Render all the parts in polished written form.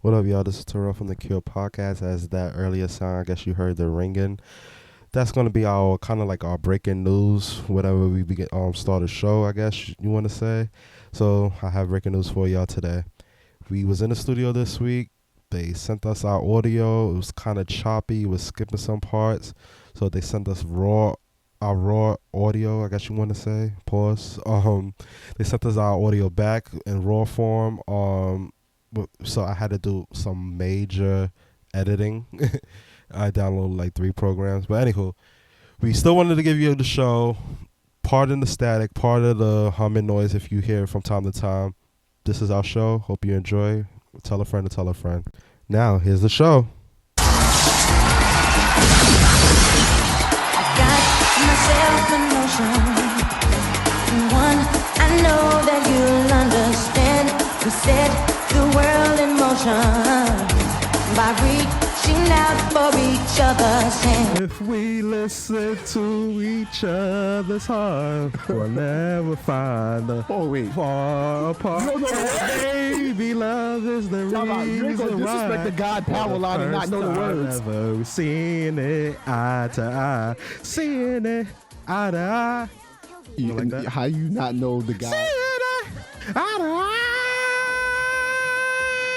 What up, y'all? This is Terrell from the Cure Podcast. As that earlier sound, I guess you heard the ringing. That's gonna be our kind of like our breaking news, whatever we begin start a show. I guess you want to say. So I have breaking news for y'all today. We was in the studio this week. They sent us our audio. It was kind of choppy. It was skipping some parts. So they sent us our raw audio. I guess you want to say. Pause. They sent us our audio back in raw form. So I had to do some major editing. I downloaded like 3 programs. But anywho, we still wanted to give you the show. Pardon the static, part of the humming noise if you hear it from time to time. This is our show. Hope you enjoy. Tell a friend to tell a friend. Now, here's the show. I got myself in motion. One, I know that you'll understand. We set the world in motion by reaching out for each other's hand. If we listen to each other's heart, we'll never find a far apart. No. Baby, love is the You ain't gonna reason disrespect why. the God power line and not know the words. Never seen it eye to eye, seeing it eye to eye. You, like that? how you not know the God? Seeing it eye to eye.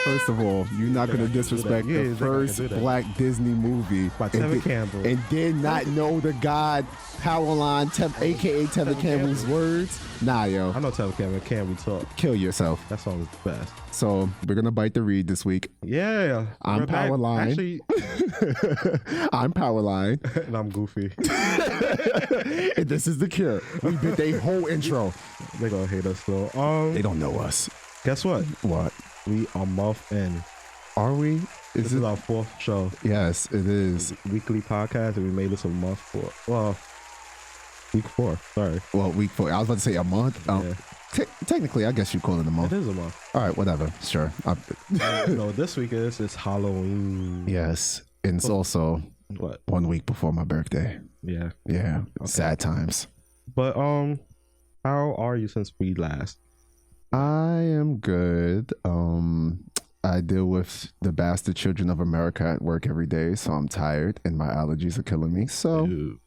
First of all, you're not gonna disrespect Yeah, the he's not gonna first do that. black Disney movie By and Tevin did- Campbell. and did not know the God power line, aka Tevin Campbell's words. Nah, yo, I know Tevin Campbell can talk. kill yourself. That song is the best. So we're gonna bite the reed this week. Yeah. I'm we're back. Powerline. Actually, I'm Powerline, and I'm Goofy. and this is the Cure. We did a whole intro. They gonna hate us though. They don't know us. Guess what? What We are month in. are we? This is our 4th show. Yes, it is. Weekly podcast, and we made this a month 4. Well, week 4. Sorry. Well, week 4. I was about to say a month. Yeah. Technically, I guess you call it a It month. is a month. All right, whatever. Sure. No, this week it's Halloween. Yes, and it's also What? 1 week before my birthday. Yeah. Yeah, sad times. But how are you since we last? I am good. I deal with the bastard children of America at work every day, so I'm tired and my allergies are killing me. So Dude.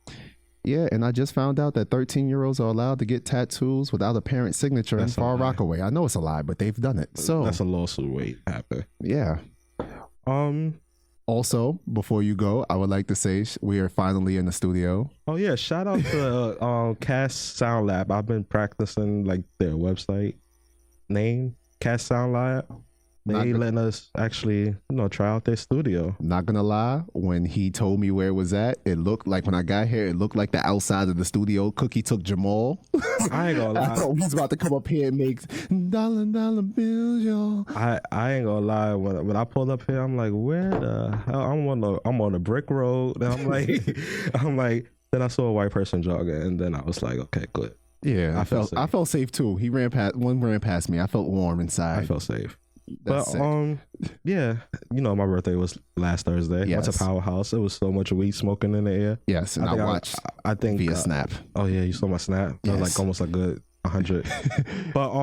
yeah, and I just found out that 13-year-olds are allowed to get tattoos without a parent signature That's a in Far lie. Rockaway. I know it's a lie, but they've done it. So That's a lawsuit wait happen. yeah. Um. Also, before you go, I would like to say we are finally in the studio. Oh yeah, shout out to Cast Sound Lab. I've been practicing like their website name, Cast Sound Lab. Not They good. letting us actually, try out their studio. Not gonna lie, when he told me where it was at, it looked like when I got here, it looked like the outside of the studio. Cookie took Jamal. I ain't gonna I lie. thought he was about to come up here and make dollar bills, y'all. I ain't gonna lie. When I pulled up here, I'm like, where the hell? I'm on a brick road. And I'm like, Then I saw a white person jogging, and then I was like, okay, good. Yeah, I felt safe. I felt safe too. He ran past me. I felt warm inside. I felt safe. That's sick. Yeah, my birthday was last Thursday. Went Yes. to Powerhouse. It was so much weed smoking in the air. Yes, and I watched I think via Snap. Oh yeah, you saw my snap. That was Yes. like almost a good 100. But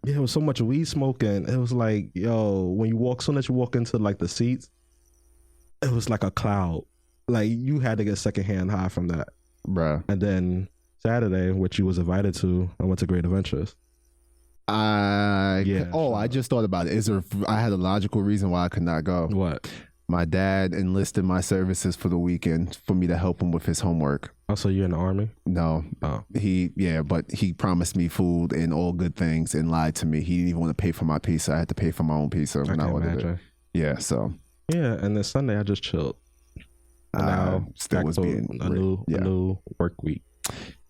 yeah, it was so much weed smoking. It was like, yo, when you walk, soon as you walk into like the seats, it was like a cloud. Like you had to get secondhand high from that. Bruh. And then Saturday, which you was invited to, I went to Great Adventures. Yeah. I just thought about it. I had a logical reason why I could not go. What? My dad enlisted my services for the weekend for me to help him with his homework. Also, you're in the army? No, Oh. but he promised me food and all good things and lied to me. He didn't even want to pay for my pizza. I had to pay for my own pizza I when I can ordered imagine. it. Yeah, so Yeah, and then Sunday I just chilled. And now still back was to being a new work week.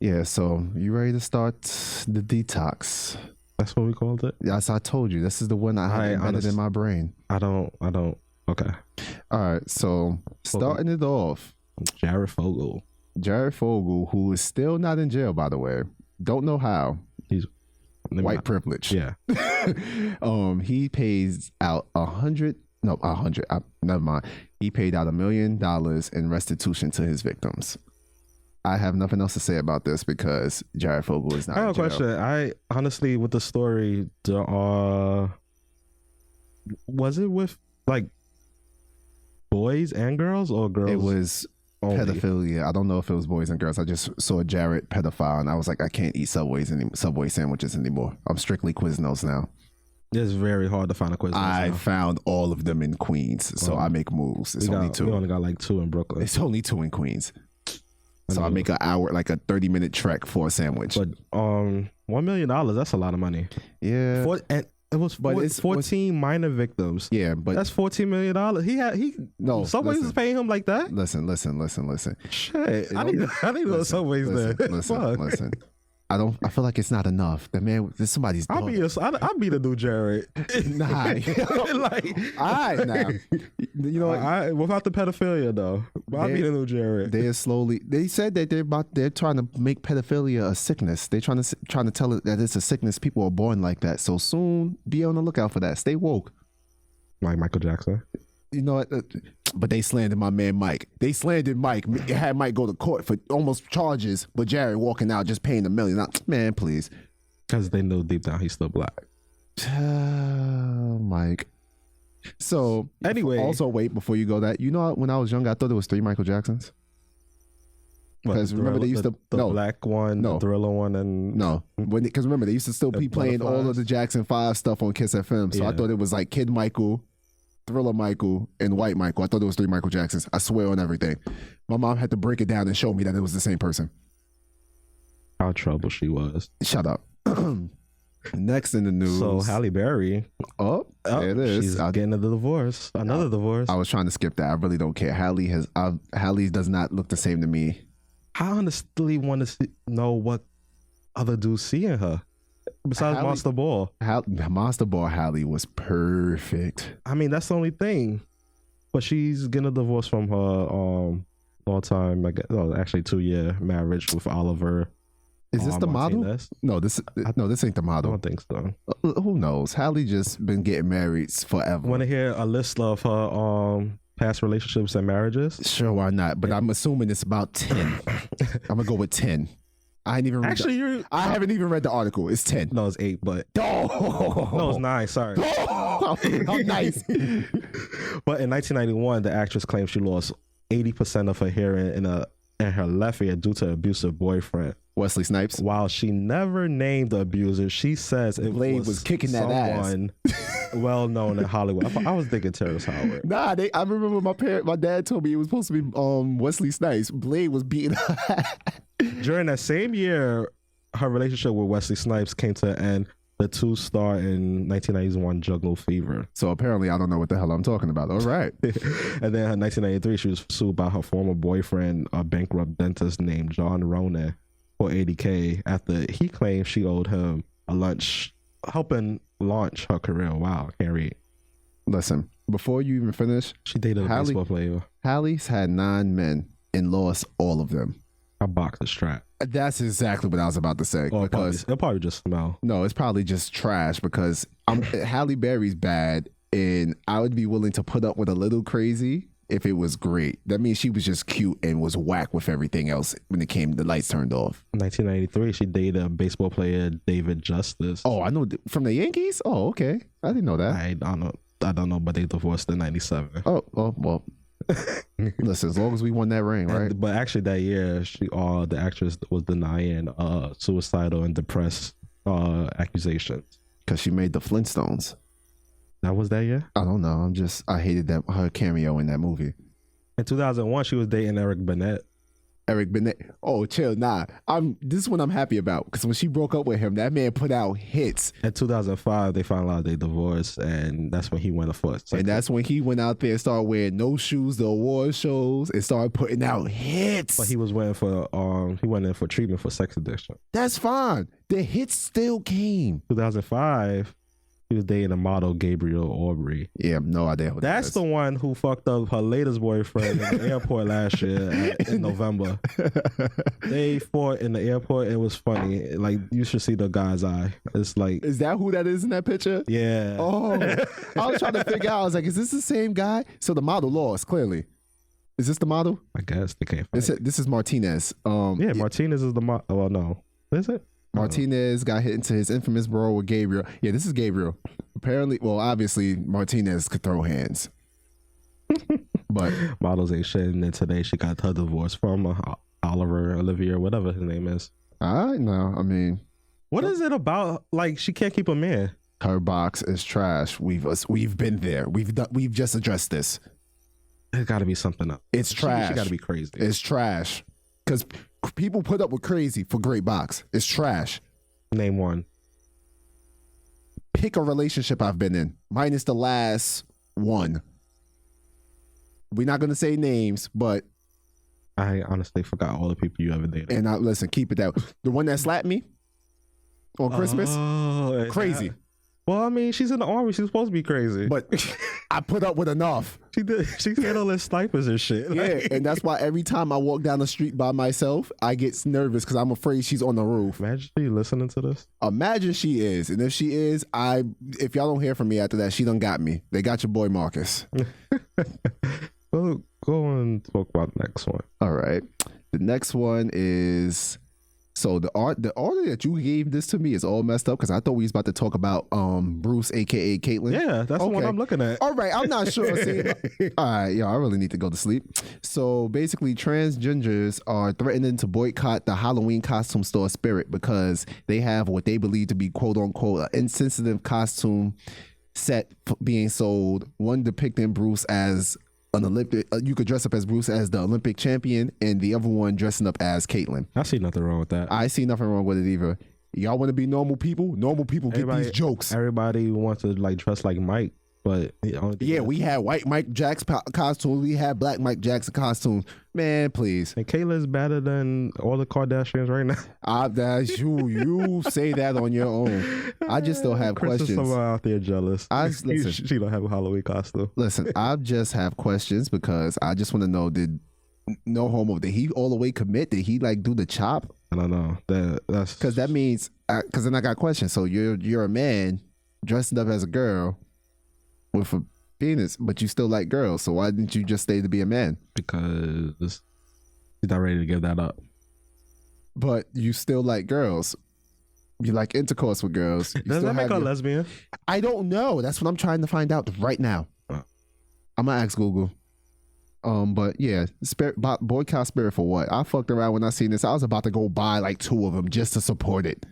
yeah. So you ready to start the detox? That's what we called it. Yes, I told you. This is the one I have embedded in my brain. I don't. Okay. All right, so starting it off, Jared Fogle. Jared Fogle, who is still not in jail, by the way. Don't know how. He's White privilege. Yeah. He pays out never mind. He paid out $1 million in restitution to his victims. I have nothing else to say about this because Jared Fogle is not I have a in jail. question. I honestly, with the story, was it with like boys and girls or girls? It was only? pedophilia. I don't know if it was boys and girls. I just saw Jared pedophile, and I was like, I can't eat Subway sandwiches anymore. I'm strictly Quiznos now. It's very hard to find a Quiznos I now. found all of them in Queens, so I make moves. It's only two. We only got like 2 in Brooklyn. It's only 2 in Queens. So I make an hour, like a 30-minute trek for a sandwich. But $1 million, that's a lot of money. Yeah. And it was 14 minor victims. Yeah, but that's $14 million. No, Subway's listen. is paying him like that. Listen. Shit, I need to go to Subway's there. Listen. I feel like it's not enough. The man, there's somebody's dog. I'll be the new Jared. Nah. Like, all right, now. You know what? Without the pedophilia though. I'll be the new Jared. They said that they're trying to make pedophilia a sickness. They're trying to tell it that it's a sickness. People are born like that. So soon, be on the lookout for that. Stay woke. Like Michael Jackson. You know what? But they slandered my man Mike. They slandered Mike. Had Mike go to court for almost charges, but Jared walking out just paying $1 million. Man, please. Because they know deep down he's still black. Mike. So anyway, also wait before you go. That you know, when I was young, I thought there was 3 Michael Jacksons. Because remember they used to the black one, the Thriller one, and because remember they used to still be playing all of the Jackson 5 stuff on Kiss FM. So I thought it was like Kid Michael, Thriller Michael, and White Michael. I thought it was 3 Michael Jacksons. I swear on everything. My mom had to break it down and show me that it was the same person. How trouble she was. Shut up. Next in the news. So Halle Berry. Oh, there it is. She's getting a divorce. Another divorce. I was trying to skip that. I really don't care. Halle does not look the same to me. I honestly want to know what other dudes see in her. Besides Monster Ball. Monster Ball Halle was perfect. I mean, that's the only thing. But she's getting a divorce from her all-time, actually 2-year marriage with Oliver. Is this the Martinez. model? No, this ain't the model. I don't think so. Who knows? Halle just been getting married forever. Want to hear a list of her past relationships and marriages? Sure, why not? But I'm assuming it's about 10. I'm gonna go with 10. I ain't even read I haven't even read the article. It's 10. No, it's 8, but no, it's 9. Sorry. How nice. But in 1991, the actress claimed she lost 80% of her hearing in her left ear due to an abusive boyfriend. Wesley Snipes. While she never named the abuser, she says it Blade was kicking that someone well known in Hollywood. I was thinking Terrence Howard. Nah, I remember my dad told me it was supposed to be Wesley Snipes. Blade was beating her. During that same year, her relationship with Wesley Snipes came to an end. The 2 star in 1991 Jungle Fever. So apparently I don't know what the hell I'm talking about. All right. And then in 1993, she was sued by her former boyfriend, a bankrupt dentist named John Ronan, for $80K after he claimed she owed him a lunch, helping launch her career. Wow, I can't read. Listen, before you even finish, she dated a baseball player. Halle's had 9 men and lost all of them. A boxer strap. That's exactly what I was about to say. Because it'll probably just smell. No, it's probably just trash because Halle Berry's bad, and I would be willing to put up with a little crazy if it was great. That means she was just cute and was whack with everything else when the lights turned off. In 1993, she dated a baseball player, David Justice. Oh, I know. From the Yankees? Oh, okay. I didn't know that. I don't know, but they divorced in 97. Oh, well. Listen, as long as we won that ring, right? But actually that year, the actress was denying suicidal and depressed accusations. Because she made the Flintstones. That was that year? I don't know. I hated her cameo in that movie. In 2001, she was dating Eric Bennett. Eric Bennett. Oh, chill. Nah. This is what I'm happy about. Because when she broke up with him, that man put out hits. In 2005, they found out they divorced, and that's when he went afoot. And that's when he went out there and started wearing no shoes, the award shows, and started putting out hits. But he was waiting for he went in for treatment for sex addiction. That's fine. The hits still came. 2005. He was dating a model, Gabriel Aubrey. Yeah, no idea who That's the one who fucked up her latest boyfriend in the airport last year in November. They fought in the airport. It was funny. Like, you should see the guy's eye. It's like... Is that who that is in that picture? Yeah. Oh. I was trying to figure out. I was like, is this the same guy? So the model lost, clearly. Is this the model? I guess they can't find This is Martinez. Yeah, Martinez is the model. Well, no. Is it? Martinez got hit into his infamous brawl with Gabriel. Yeah, this is Gabriel. Apparently, well, obviously Martinez could throw hands, but models ain't shit. And then today she got her divorce from Oliver, Olivier, whatever his name is. I know. I mean, what is it about? Like she can't keep a man. Her box is trash. We've been there. We've just addressed this. There's got to be something else. It's trash. She got to be crazy. It's trash because people put up with crazy for great box. It's trash. Name one. Pick a relationship I've been in, minus the last one. We're not gonna say names, but I honestly forgot all the people you ever dated. And listen, keep it that. The one that slapped me on Christmas, crazy. Well, I mean, she's in the army. She's supposed to be crazy. But I put up with enough. She did. She had all this snipers and shit. Yeah, and that's why every time I walk down the street by myself, I get nervous because I'm afraid she's on the roof. Imagine she listening to this. Imagine she is. And if she is, if y'all don't hear from me after that, she done got me. They got your boy Marcus. Well, go and talk about the next one. All right. The next one is... So the order that you gave this to me is all messed up because I thought we was about to talk about Bruce, aka Caitlyn. Yeah, that's the one I'm looking at. All right, I'm not sure. See, all right, yo, I really need to go to sleep. So basically, transgenders are threatening to boycott the Halloween costume store Spirit because they have what they believe to be quote unquote an insensitive costume set being sold. One depicting Bruce as an Olympic, you could dress up as Bruce as the Olympic champion, and the other one dressing up as Caitlyn. I see nothing wrong with that. I see nothing wrong with it either. Y'all want to be normal people? Normal people get these jokes. Everybody wants to like dress like Mike, but we had white Mike Jackson costume. We had black Mike Jackson costume. Man, please. And Kayla's better than all the Kardashians right now. That's you. You say that on your own. I just still have questions. Someone out there jealous. She don't have a Halloween costume. Listen, I just have questions because I just want to know: did no homo? Did he all the way commit? Did he like do the chop? I don't know. That's because that means because then I got questions. So you're a man dressing up as a girl with a penis, but you still like girls. So why didn't you just stay to be a man? Because he's not ready to give that up. But you still like girls. You like intercourse with girls. Does that make her lesbian? I don't know. That's what I'm trying to find out right now. I'm gonna ask Google. But yeah, boycott Spirit for what? I fucked around when I seen this. I was about to go buy like 2 of them just to support it.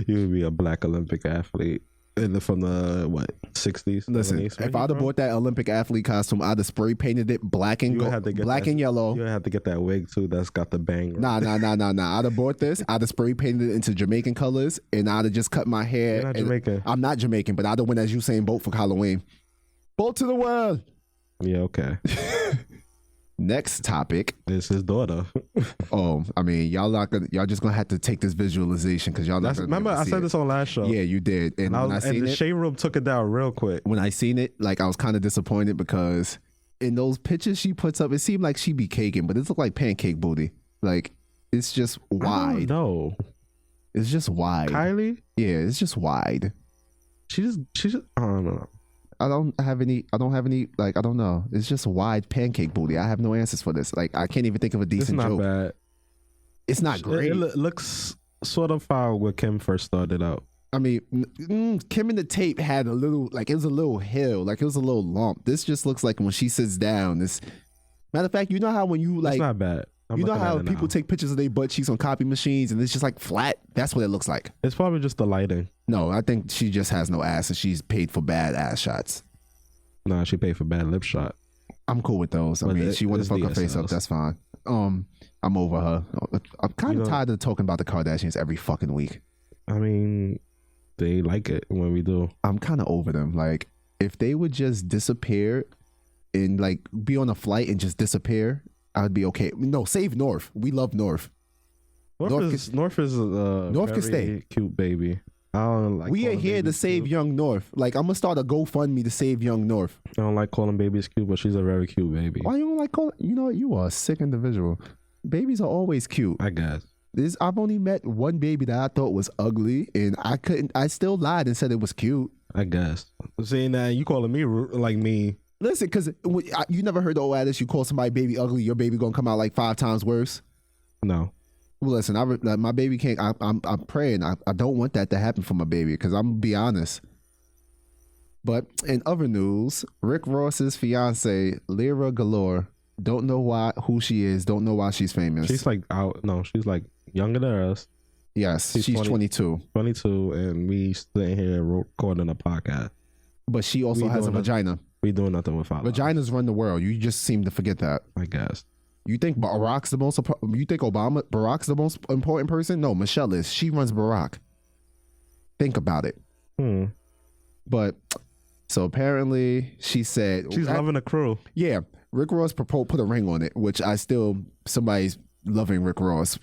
You would be a black Olympic athlete. From the 60s. Listen, if I'd have bought that Olympic athlete costume, I'd have spray painted it black and and yellow. You have to get that wig too. That's got the bang. Right? Nah. I'd have bought this. I'd have spray painted it into Jamaican colors, and I'd have just cut my hair. You're not Jamaican. I'm not Jamaican, but I'd have went as Usain Bolt for Halloween. Bolt to the world. Yeah. Okay. Next topic. It's his daughter. I mean, y'all just gonna have to take this visualization because y'all not gonna remember I said this on last show. Yeah, you did. And the shade room took it down real quick. When I seen it, like I was kind of disappointed because in those pictures she puts up, it seemed like she be caking, but it looked like pancake booty. Like it's just wide. No, it's just wide. Kylie? Yeah, it's just wide. She just I don't know. I don't have any, like, I don't know. It's just wide pancake booty. I have no answers for this. Like, I can't even think of a decent joke. It's not bad. It's not great. It looks sort of how when Kim first started out. I mean, Kim in the tape had a little, like, it was a little hill. Like, it was a little lump. This just looks like when she sits down. Matter of fact, you know how when you, like. It's not bad. You know how people take pictures of their butt cheeks on copy machines and it's just like flat? That's what it looks like. It's probably just the lighting. No, I think she just has no ass and she's paid for bad ass shots. Nah, she paid for bad lip shot. I'm cool with those. I mean, she wanted to fuck her face up. That's fine. I'm over her. I'm kind of tired of talking about the Kardashians every fucking week. I mean, they like it when we do. I'm kind of over them. Like, if they would just disappear and like be on a flight and just disappear, I would be okay. No, save North. We love North. North is a very can stay. Cute baby. I don't like. We are here to save young North. Like, I'm gonna start a GoFundMe to save young North. I don't like calling babies cute, but she's a very cute baby. Why you don't like calling? You know what? You are a sick individual. Babies are always cute. I guess. I've only met one baby that I thought was ugly, and I still lied and said it was cute. I guess. Saying that you calling me like me. Listen, because you never heard the old adage, you call somebody baby ugly, your baby gonna come out like 5 times worse? No. Well, listen, my baby can't, I'm praying. I don't want that to happen for my baby because I'm gonna be honest. But in other news, Rick Ross's fiance, Lyra Galore, don't know who she is, don't know why she's famous. She's like she's like younger than us. Yes, she's 22. 22, and we sitting here recording a podcast. But she also has a vagina. We doing nothing with our vaginas run the world. You just seem to forget that. I guess. You think Barack's the most? You think Barack's the most important person? No, Michelle is. She runs Barack. Think about it. But so apparently she said she's loving the crew. Yeah, Rick Ross put a ring on it, which somebody's loving Rick Ross.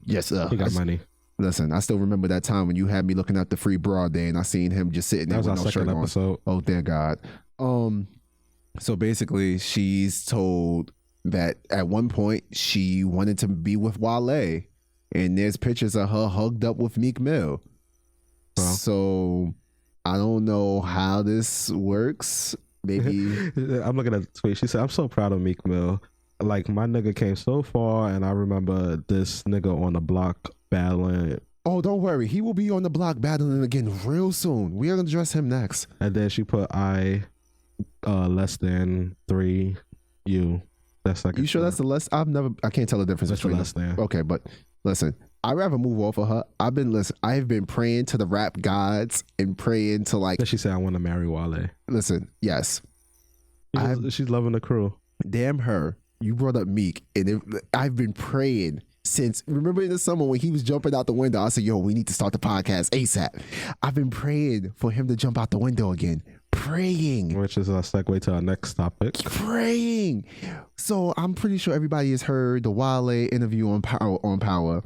Yes, he got money. Listen, I still remember that time when you had me looking at the Free Broad Day, and I seen him just sitting there with no shirt on. Oh, dear God. So basically, she's told that at one point she wanted to be with Wale, and there's pictures of her hugged up with Meek Mill. Wow. So I don't know how this works. Maybe I'm looking at the tweet. She said, "I'm so proud of Meek Mill. Like, my nigga came so far, and I remember this nigga on the block battling." Oh, don't worry. He will be on the block battling again real soon. We are going to address him next. And then she put less than 3 U. That's like you sure that's the less? I can't tell the difference between less than. Okay, but listen, I'd rather move off of her. I've been praying to the rap gods and praying to like. She said, "I want to marry Wale." Listen, yes. She's loving the crew. Damn her. You brought up Meek, and I've been praying since, remember in the summer when he was jumping out the window, I said, yo, we need to start the podcast ASAP. I've been praying for him to jump out the window again. Praying. Which is a segue to our next topic. Praying. So I'm pretty sure everybody has heard the Wale interview on Power.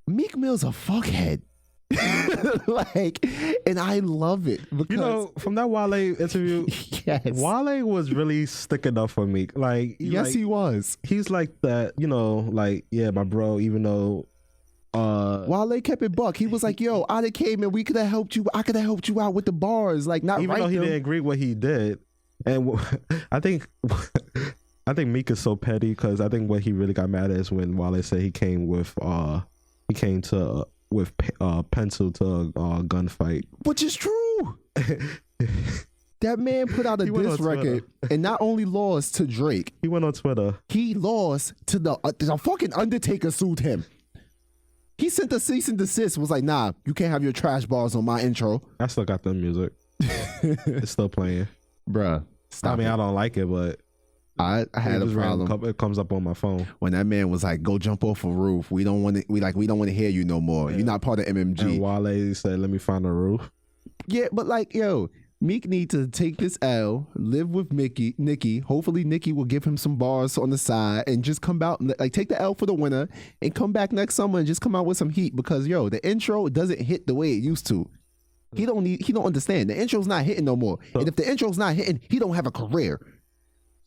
Meek Mill's a fuckhead. And I love it because from that Wale interview, yes, Wale was really sticking up for Meek. He was. He's like that, yeah, my bro. Even though Wale kept it buck, he was like, "Yo, I done came and we could have helped you. I could have helped you out with the bars, not even though he didn't agree what he did." And I think Meek is so petty because I think what he really got mad at is when Wale said he came with pencil to a gunfight, which is true. That man put out a diss record and not only lost to Drake, he went on Twitter. He lost to the fucking Undertaker sued him. He sent a cease and desist. Was like, nah, you can't have your trash bars on my intro. I still got the music. It's still playing, bruh. Stop. I don't like it, but I had a problem. It comes up on my phone when that man was like, "Go jump off a roof. We don't want to. We don't want to hear you no more. Yeah. You're not part of MMG." And Wale said, "Let me find a roof." Yeah, but Meek need to take this L, live with Nicki. Hopefully, Nicki will give him some bars on the side and just come out take the L for the winner and come back next summer and just come out with some heat because the intro doesn't hit the way it used to. He don't understand. The intro's not hitting no more, and if the intro's not hitting, he don't have a career.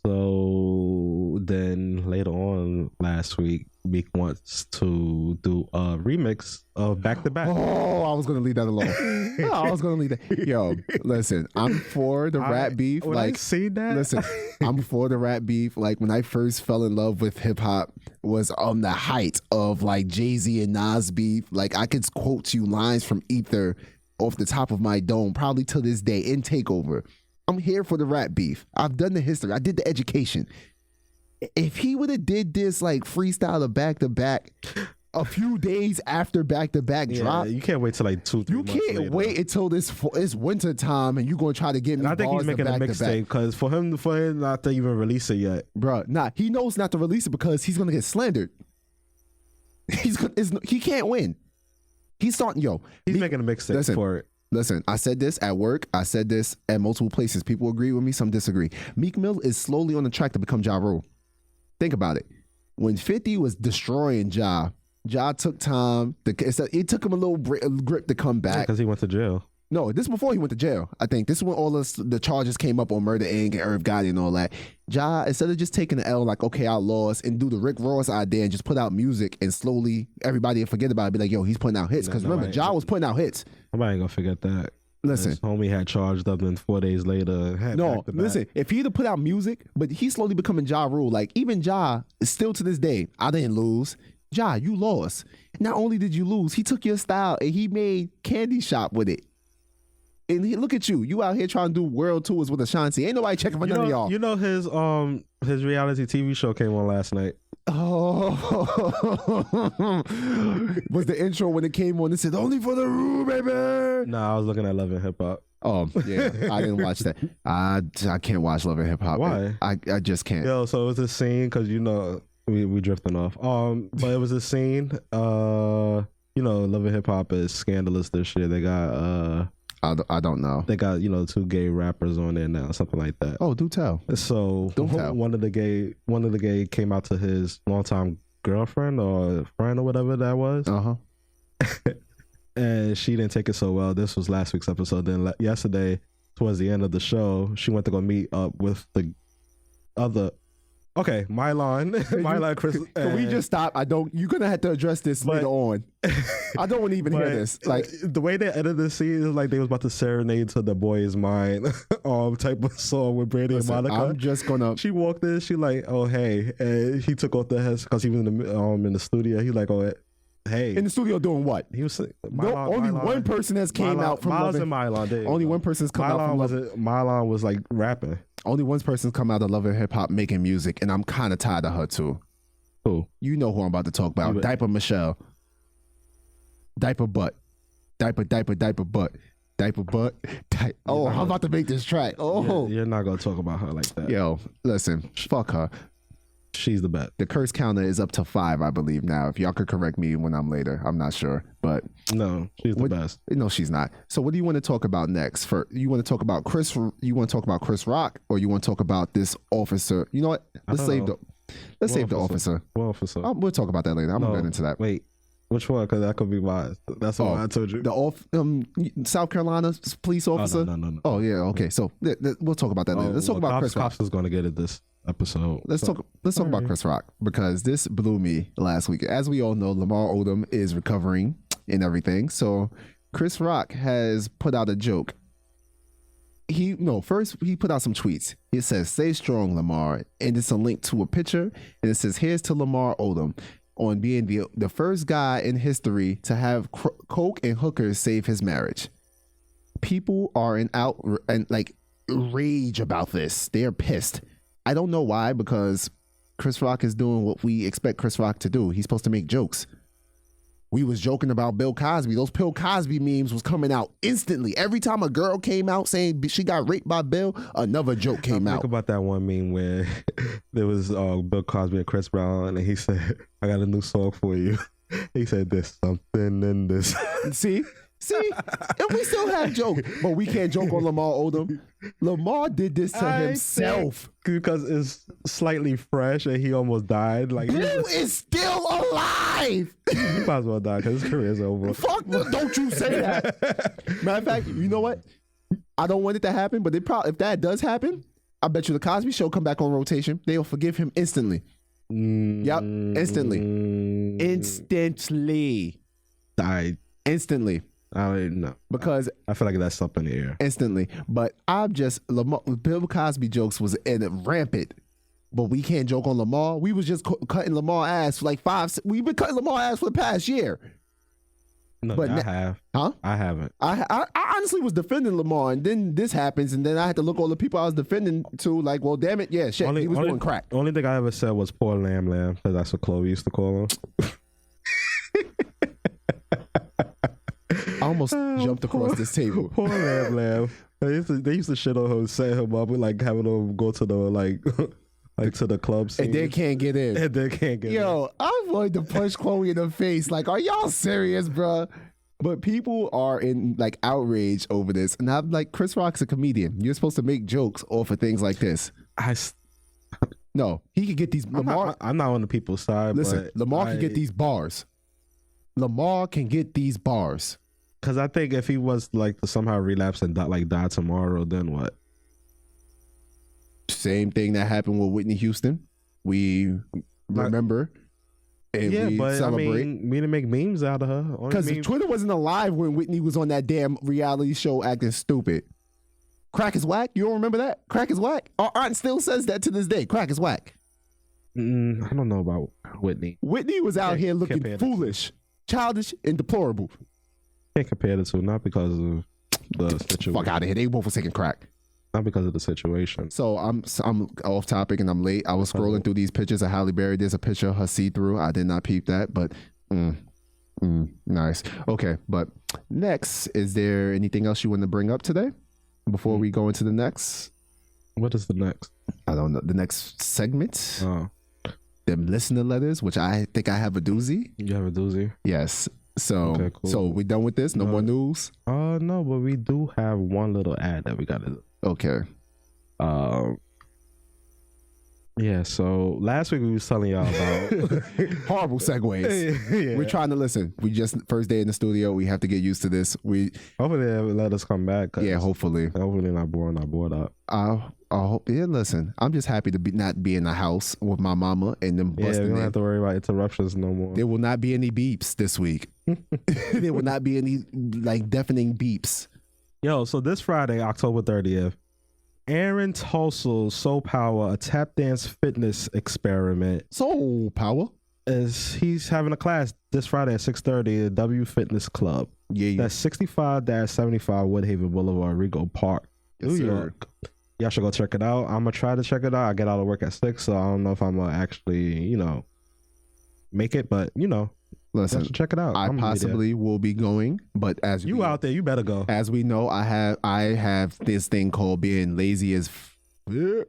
So then later on last week, Meek wants to do a remix of Back to Back. Oh, I was going to leave that alone. I was going to leave that. Yo, listen, I'm for the rap beef. When I see that? Listen, I'm for the rap beef. When I first fell in love with hip hop was on the height of Jay-Z and Nas beef. I could quote you lines from Ether off the top of my dome, probably to this day, in Takeover. I'm here for the rap beef. I've done the history. I did the education. If he would have did this freestyle of Back to Back a few days after Back to Back drop, you can't wait till 2-3 you months can't later. Wait until it's winter time and you're gonna try to get me. I think he's making a mixtape because for him not to even release it yet, bro. Nah, he knows not to release it because he's gonna get slandered. He can't win. He's starting. He's making a mixtape for it. Listen, I said this at work. I said this at multiple places. People agree with me, some disagree. Meek Mill is slowly on the track to become Ja Rule. Think about it. When 50 was destroying Ja took time. It took him a little grip to come back. Because he went to jail. No, this is before he went to jail. I think this is when all the charges came up on Murder Inc. and Irv Gotti and all that. Ja, instead of just taking the L okay, I lost, and do the Rick Ross idea and just put out music and slowly everybody will forget about it. Be like, yo, he's putting out hits. Because remember, Ja was putting out hits. Nobody ain't gonna forget that. Listen, his homie had charged up, and 4 days later had back to back. Listen, if he'd have put out music, but he's slowly becoming Ja Rule. Even Ja, still to this day, I didn't lose. Ja, you lost. Not only did you lose, he took your style and he made Candy Shop with it. And look at you. You out here trying to do world tours with Ashanti. Ain't nobody checking for none of y'all. You know his reality TV show came on last night. Oh, was the intro when it came on? It said only for the room, baby. Nah, I was looking at Love and Hip Hop. Oh yeah, I didn't watch that. I can't watch Love and Hip Hop. Why? I just can't. Yo, so it was a scene because we drifting off. But it was a scene. Love and Hip Hop is scandalous this year. They got I don't know. They got 2 gay rappers on there now, something like that. Oh, do tell. So Don't tell. one of the gay came out to his longtime girlfriend or friend or whatever that was. And she didn't take it so well. This was last week's episode. Then yesterday, towards the end of the show, she went to go meet up with the other. Okay, Mylon, Chris. Can we just stop? You're gonna have to address this later on. I don't want to even hear this. Like the way they edited the scene is like they was about to serenade to The Boy Is Mine type of song with Brandy and Monica. I'm just gonna. She walked in. She like, oh hey, and he took off the head because he was in the studio. He like, oh hey, in the studio doing what? He was only one person has came out from Miles Love and Mylon. Only one person's come out from Love. Mylon was like rapping. Only one person's come out of Love and Hip Hop making music, and I'm kind of tired of her too. Who? You know who I'm about to talk about? Diaper Michelle. Diaper butt. Diaper butt. Diaper butt. Oh, I'm about to make this track. Oh, you're not gonna talk about her like that. Yo, listen, fuck her. She's the best. The curse counter is up to 5, I believe now. If y'all could correct me when I'm later, I'm not sure, but no, she's the best. No, she's not. So, what do you want to talk about next? You want to talk about Chris? You want to talk about Chris Rock, or you want to talk about this officer? You know what? Let's save the officer. What officer? We'll talk about that later. I'm gonna get into that. Wait, which one? Because that could be mine. That's what I told you. The South Carolina police officer. No. Oh yeah, okay. So we'll talk about that later. Let's talk about Chris Rock. Cops is going to get it this episode. Let's talk about Chris Rock, because this blew me last week. As we all know, Lamar Odom is recovering and everything. So Chris Rock has put out a joke. First he put out some tweets. It says, "Stay strong, Lamar," and it's a link to a picture, and it says, "Here's to Lamar Odom on being the first guy in history to have coke and hookers save his marriage." People are in rage about this. They're pissed. I don't know why, because Chris Rock is doing what we expect Chris Rock to do. He's supposed to make jokes. We was joking about Bill Cosby. Those Bill Cosby memes was coming out instantly. Every time a girl came out saying she got raped by Bill, another joke came out. Think about that one meme where there was Bill Cosby and Chris Brown, and he said, "I got a new song for you." He said, "There's something in this." See, and we still have jokes, but we can't joke on Lamar Odom. Lamar did this to himself because it's slightly fresh, and he almost died. Like Blue is still alive. He might as well die because his career's over. Fuck, don't you say that. Matter of fact, you know what? I don't want it to happen, but if that does happen, I bet you the Cosby Show come back on rotation. They'll forgive him instantly. Yep, instantly. Instantly. I don't know, because I feel like that's up in the air instantly. But Bill Cosby jokes was rampant, but we can't joke on Lamar. We was just cutting Lamar ass for like 5. We've been cutting Lamar ass for the past year. No, but I have. Huh? I haven't. I honestly was defending Lamar, and then this happens, and then I had to look all the people I was defending to, like, well, damn it, yeah, shit, he was doing crack. The only thing I ever said was poor Lamb, because that's what Chloe used to call him. I almost jumped across this table. Poor Lamb. They used to shit on him, set him up with like having him go to the like to the club scene. And they can't get in. Yo, I wanted to punch Chloe in the face. Like, are y'all serious, bro? But people are in like outrage over this, and I'm like, Chris Rock's a comedian. You're supposed to make jokes off of things like this. No, he could get these. I'm not on the people's side. Listen, but Lamar can get these bars. Lamar can get these bars. Because I think if he was like to somehow relapse and die tomorrow, then what? Same thing that happened with Whitney Houston. We remember and we celebrate. I mean, we didn't make memes out of her. Because Twitter wasn't alive when Whitney was on that damn reality show acting stupid. Crack is whack. You don't remember that? Crack is whack. Our aunt still says that to this day. Crack is whack. I don't know about Whitney. Whitney was out here looking foolish, childish, and deplorable. Can't compare the two, not because of the situation. Fuck out of here. They both was taking crack. Not because of the situation. So I'm off topic and I'm late. I was scrolling through these pictures of Halle Berry. There's a picture of her see-through. I did not peep that, but nice. Okay, but next, is there anything else you want to bring up today before we go into the next? What is the next? I don't know. The next segment? Oh, Them listener letters, which I think I have a doozy. you have a doozy? Yes. So, Okay, cool. so we done with this? No more news? No, but we do have one little ad that we got to do. Okay. Yeah, so last week we was telling y'all about Horrible segues. yeah. We're trying to listen. We just first day in the studio. We have to get used to this. Hopefully they let us come back. Yeah, hopefully. Not bored up. I hope. Yeah, listen. I'm just happy to not be in the house with my mama and them Yeah, we busting don't in. have to worry about interruptions no more. There will not be any beeps this week. There will not be any like deafening beeps. Yo, so this Friday, October 30th, Aaron Tulsal's Soul Power, a tap dance fitness experiment, Soul Power. he's having a class this Friday at 6:30 at W Fitness Club. Yeah. That's 65-75 Woodhaven Boulevard, Rego Park, Yes, New sir. York. Y'all should go check it out. I'm gonna try to check it out. I get out of work at 6, so I don't know if I'm gonna actually, make it, but y'all Listen, should check it out. I I'm gonna be there. possibly will be going, but as You out there, you better go. as we know, I have this thing called being lazy as. It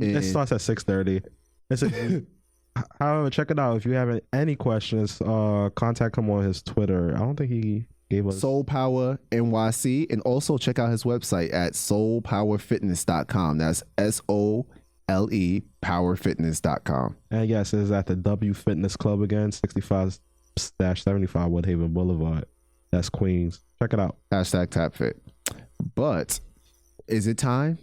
And starts at 6:30. However, check it out. If you have any questions, contact him on his Twitter. I don't think he gave us. Soul Power NYC, and also check out his website at soulpowerfitness.com. That's SOLE powerfitness.com. And yes, it's at the W Fitness Club again, 65-75 Woodhaven Boulevard. That's Queens. Check it out. #TapFit. But is it time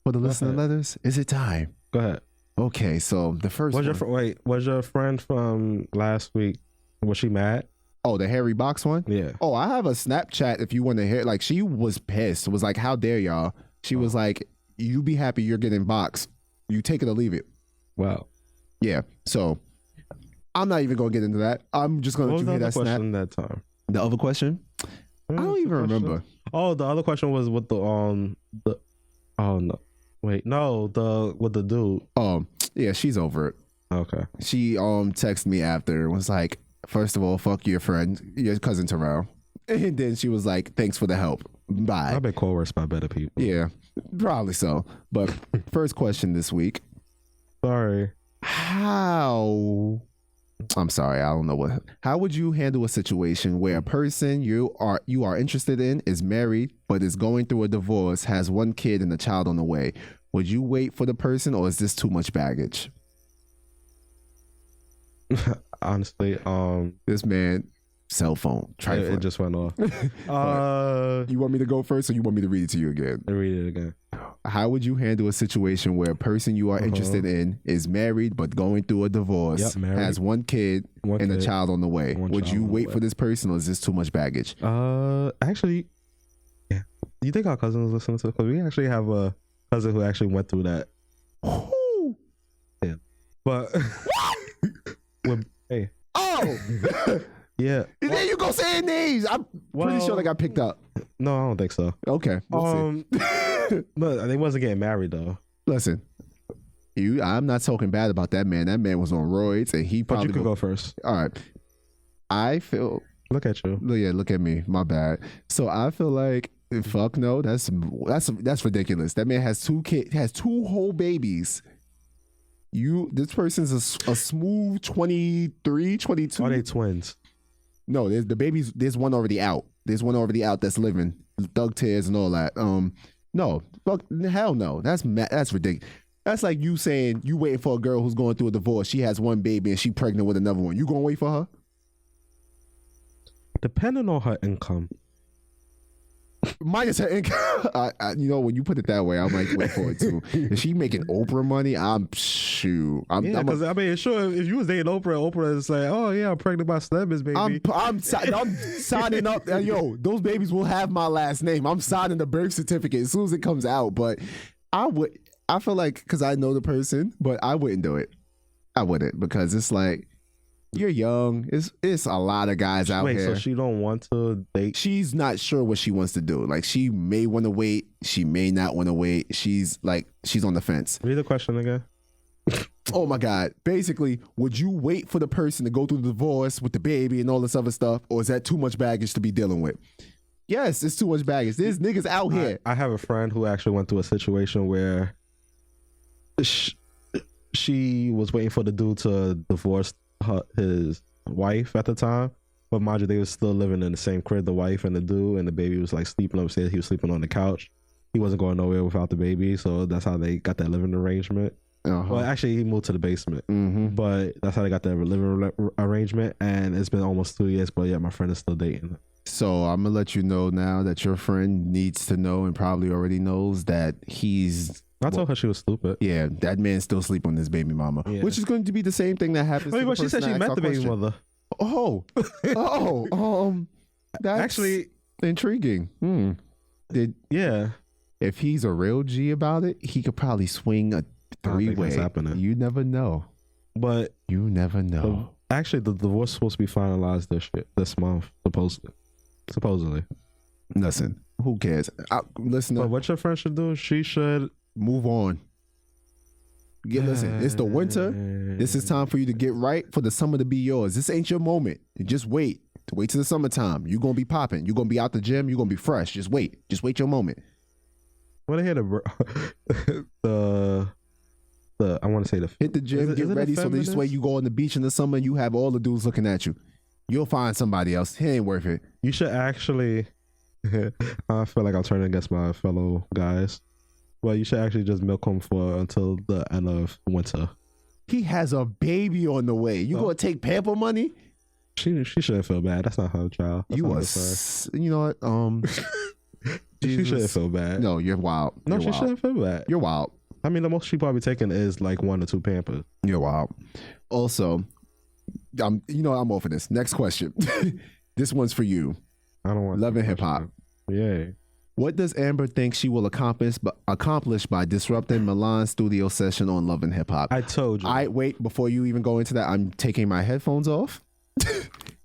for the listener ahead. letters? Is it time? Go ahead. Okay, so the first Was one. was your friend from last week? Was she mad? Oh, the Harry Box one? Yeah. Oh, I have a Snapchat if you want to hear. Like, she was pissed. Was like, how dare y'all? She was like, you be happy you're getting boxed. You take it or leave it. Wow. Yeah. So I'm not even going to get into that. I'm just going What to was the hear other that snap. question that time? The other question? I don't even remember. Oh, the other question was with the oh no. Wait, no, with the dude. Yeah, she's over it. Okay. She texted me after, was like, first of all, fuck your friend, your cousin Terrell. And then she was like, thanks for the help. Bye. I've been coerced by better people. Yeah, probably so. But first question this week. Sorry. How would you handle a situation where a person you are interested in is married but is going through a divorce, has one kid and a child on the way? Would you wait for the person, or is this too much baggage? Honestly, This man, cell phone, trifling. it just went off. You want me to go first, or you want me to read it to you again? Read it again. How would you handle a situation where a person you are interested in is married but going through a divorce, Yep, married. has one kid and a kid, child on the way? one Would child you on the wait way. for this person, or is this too much baggage? Actually, yeah. Do you think our cousin was listening to it? Because we actually have a cousin who actually went through that. Ooh. Yeah. But hey, Oh, yeah. there you go saying names. I'm pretty sure they got picked up. No, I don't think so. Okay, we'll see. But they wasn't getting married though. Listen, I'm not talking bad about that man. That man was on roids, and he But probably you could go first. All right, I feel. Look at you. Yeah, look at me. My bad. So I feel like fuck no. That's ridiculous. That man has 2 kids, has 2 whole babies. This person's a smooth 23, 22. Are they twins? No, there's the babies. There's one already out. There's one already out that's living. Thug tears and all that. No, fuck, hell no. That's ridiculous. That's like you saying you waiting for a girl who's going through a divorce. She has one baby and she pregnant with another one. You gonna wait for her? Depending on her income. Minus her income. When you put it that way, I might wait for it too. If she making Oprah money, Yeah, because I mean, sure, if you was dating Oprah is like, oh yeah, I'm pregnant by Slem's baby. I'm signing up. Yo, those babies will have my last name. I'm signing the birth certificate as soon as it comes out. But I feel like, because I know the person, but I wouldn't do it. I wouldn't, because it's like, You're young. It's a lot of guys out Wait, here. so she don't want to date? She's not sure what she wants to do. Like, she may want to wait. She may not want to wait. She's on the fence. Read the question again. Oh my God. Basically, would you wait for the person to go through the divorce with the baby and all this other stuff? Or is that too much baggage to be dealing with? Yes, it's too much baggage. There's niggas out here. I have a friend who actually went through a situation where she was waiting for the dude to divorce his wife at the time. But mind you, they were still living in the same crib, the wife and the dude, and the baby was like sleeping upstairs. He was sleeping on the couch. He wasn't going nowhere without the baby. So that's how they got that living arrangement. Well, actually, he moved to the basement, but that's how they got that living arrangement. And it's been almost 2 years, but yeah, my friend is still dating. So I'm gonna let you know now that your friend needs to know and probably already knows that I told her she was stupid. Yeah, that man's still sleeping on his baby mama, which is going to be the same thing that happens. Wait, but she said she met the baby mother. That's actually intriguing. If he's a real G about it, he could probably swing a 3-way. You never know. But you never know. Actually, the divorce is supposed to be finalized this month, supposedly. Listen, who cares? Listen. But what your friend should do, she should move on. Listen, it's the winter. This is time for you to get right, for the summer to be yours. This ain't your moment. Just wait. Wait till the summertime. You're gonna be popping. You're gonna be out the gym. You're gonna be fresh. Just wait. Just wait your moment. When I hear I want to say hit the gym, get ready, so this way you go on the beach in the summer and you have all the dudes looking at you. You'll find somebody else. He ain't worth it. You should actually. I feel like I'm turning against my fellow guys. Well, you should actually just milk him until the end of winter. He has a baby on the way. You gonna take pamper money? She shouldn't feel bad. That's not her child. You know what? She shouldn't feel bad. No, you're wild. No, she shouldn't feel bad. You're wild. I mean, the most she probably taking is like 1 or 2 Pampers. You're wild. Also, I'm off of this. Next question. This one's for you. I don't want Love and Hip Hop. Yeah. What does Amber think she will accomplish by disrupting Milan's studio session on Love and Hip Hop? I told you. Wait, before you even go into that, I'm taking my headphones off.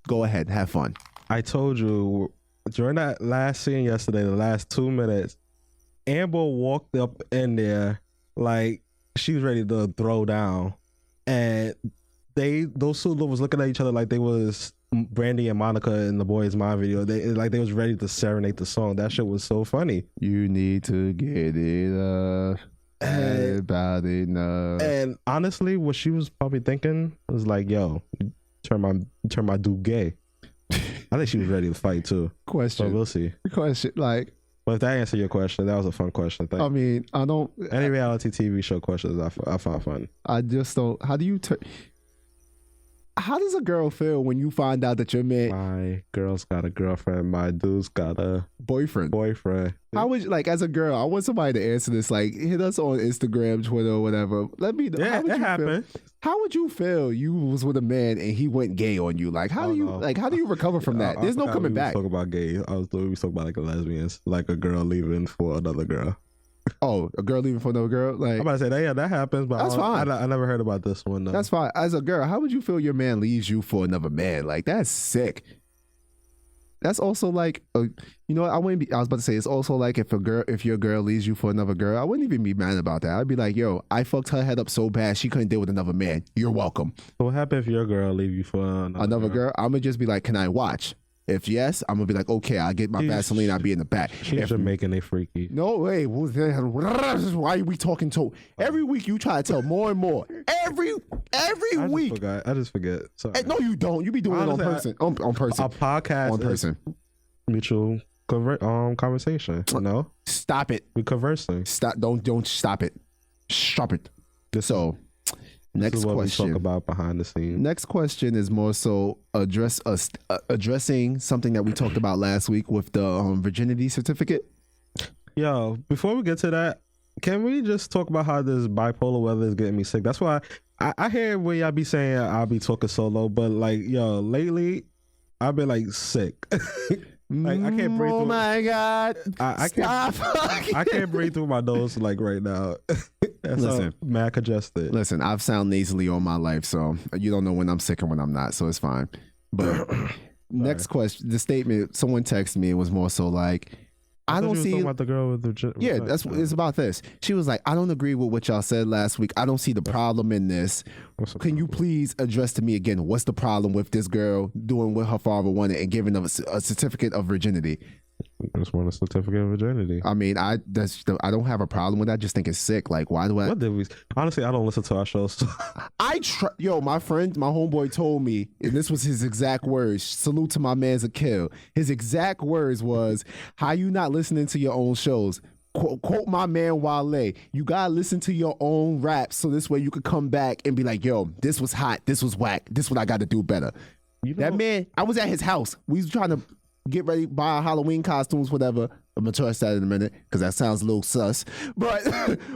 Go ahead, have fun. I told you during that last scene yesterday, the last 2 minutes, Amber walked up in there like she was ready to throw down, and those two was looking at each other like they was Brandy and Monica in the Boys Mind video. They was ready to serenade the song. That shit was so funny. You need to get it up. Everybody knows. And honestly, what she was probably thinking was like, "Yo, turn my dude gay." I think she was ready to fight too. Question. So we'll see. Question. Like, but if that answered your question, that was a fun question. I mean, I don't. Any reality TV show questions I find fun. I just don't. How does a girl feel when you find out that your man? My girl's got a girlfriend. My dude's got a boyfriend. How would you, like, as a girl? I want somebody to answer this. Like, hit us on Instagram, Twitter, or whatever. Let me know. Yeah, it happened. How would you feel? You was with a man and he went gay on you. Like, how do you recover from that? There's no coming back. Talk about gay. We was talking about like a lesbians, like a girl leaving for another girl. Oh, a girl leaving for another girl? Like, I'm about to say that happens, but that's fine. I never heard about this one though. That's fine. As a girl, how would you feel your man leaves you for another man? Like, that's sick. That's also like, you know what? I was about to say, it's also like if your girl leaves you for another girl, I wouldn't even be mad about that. I'd be like, yo, I fucked her head up so bad she couldn't deal with another man. You're welcome. So what happened if your girl leave you for another girl? I'm gonna just be like, can I watch? If yes, I'm gonna be like, okay, I'll get my Vaseline, I'll be in the back. She's Jamaican, they freaky. No way. Why are we talking to? Every week you try to tell more and more. Every week. I just forget. Sorry. No, you don't. You be doing it on person. On person. A podcast on person. Mutual conversation. No. Stop it. We conversing. Stop. Don't stop it. Stop it. So. Next question. We talk about behind the scenes. Next question is more so addressing something that we talked about last week with the virginity certificate. Yo, before we get to that, can we just talk about how this bipolar weather is getting me sick? That's why I hear where y'all be saying I'll be talking solo, but like, yo, lately I've been like sick. Like I can't breathe. My God! I can't breathe through my nose like right now. Listen, mad congested. listen, I've sound nasally all my life, so you don't know when I'm sick and when I'm not, so it's fine. But next question, the statement someone texted me, it was more so like, I don't see about the girl with the yeah, it's about this. She was like, I don't agree with what y'all said last week. I don't see the problem in this. Can you please address to me again what's the problem with this girl doing what her father wanted and giving them a certificate of virginity? I just want a certificate of virginity. I mean, I don't have a problem with that. I just think it's sick. Like, why do I? What did we? Honestly, I don't listen to our shows. So. My friend, my homeboy told me, and this was his exact words. Salute to my man's Akil. His exact words was, "How you not listening to your own shows?" Quote my man Wale. You gotta listen to your own raps so this way you could come back and be like, "Yo, this was hot. This was whack. This what I got to do better." That man, I was at his house. We was trying to get ready, buy Halloween costumes, whatever. I'm gonna trust that in a minute because that sounds a little sus. But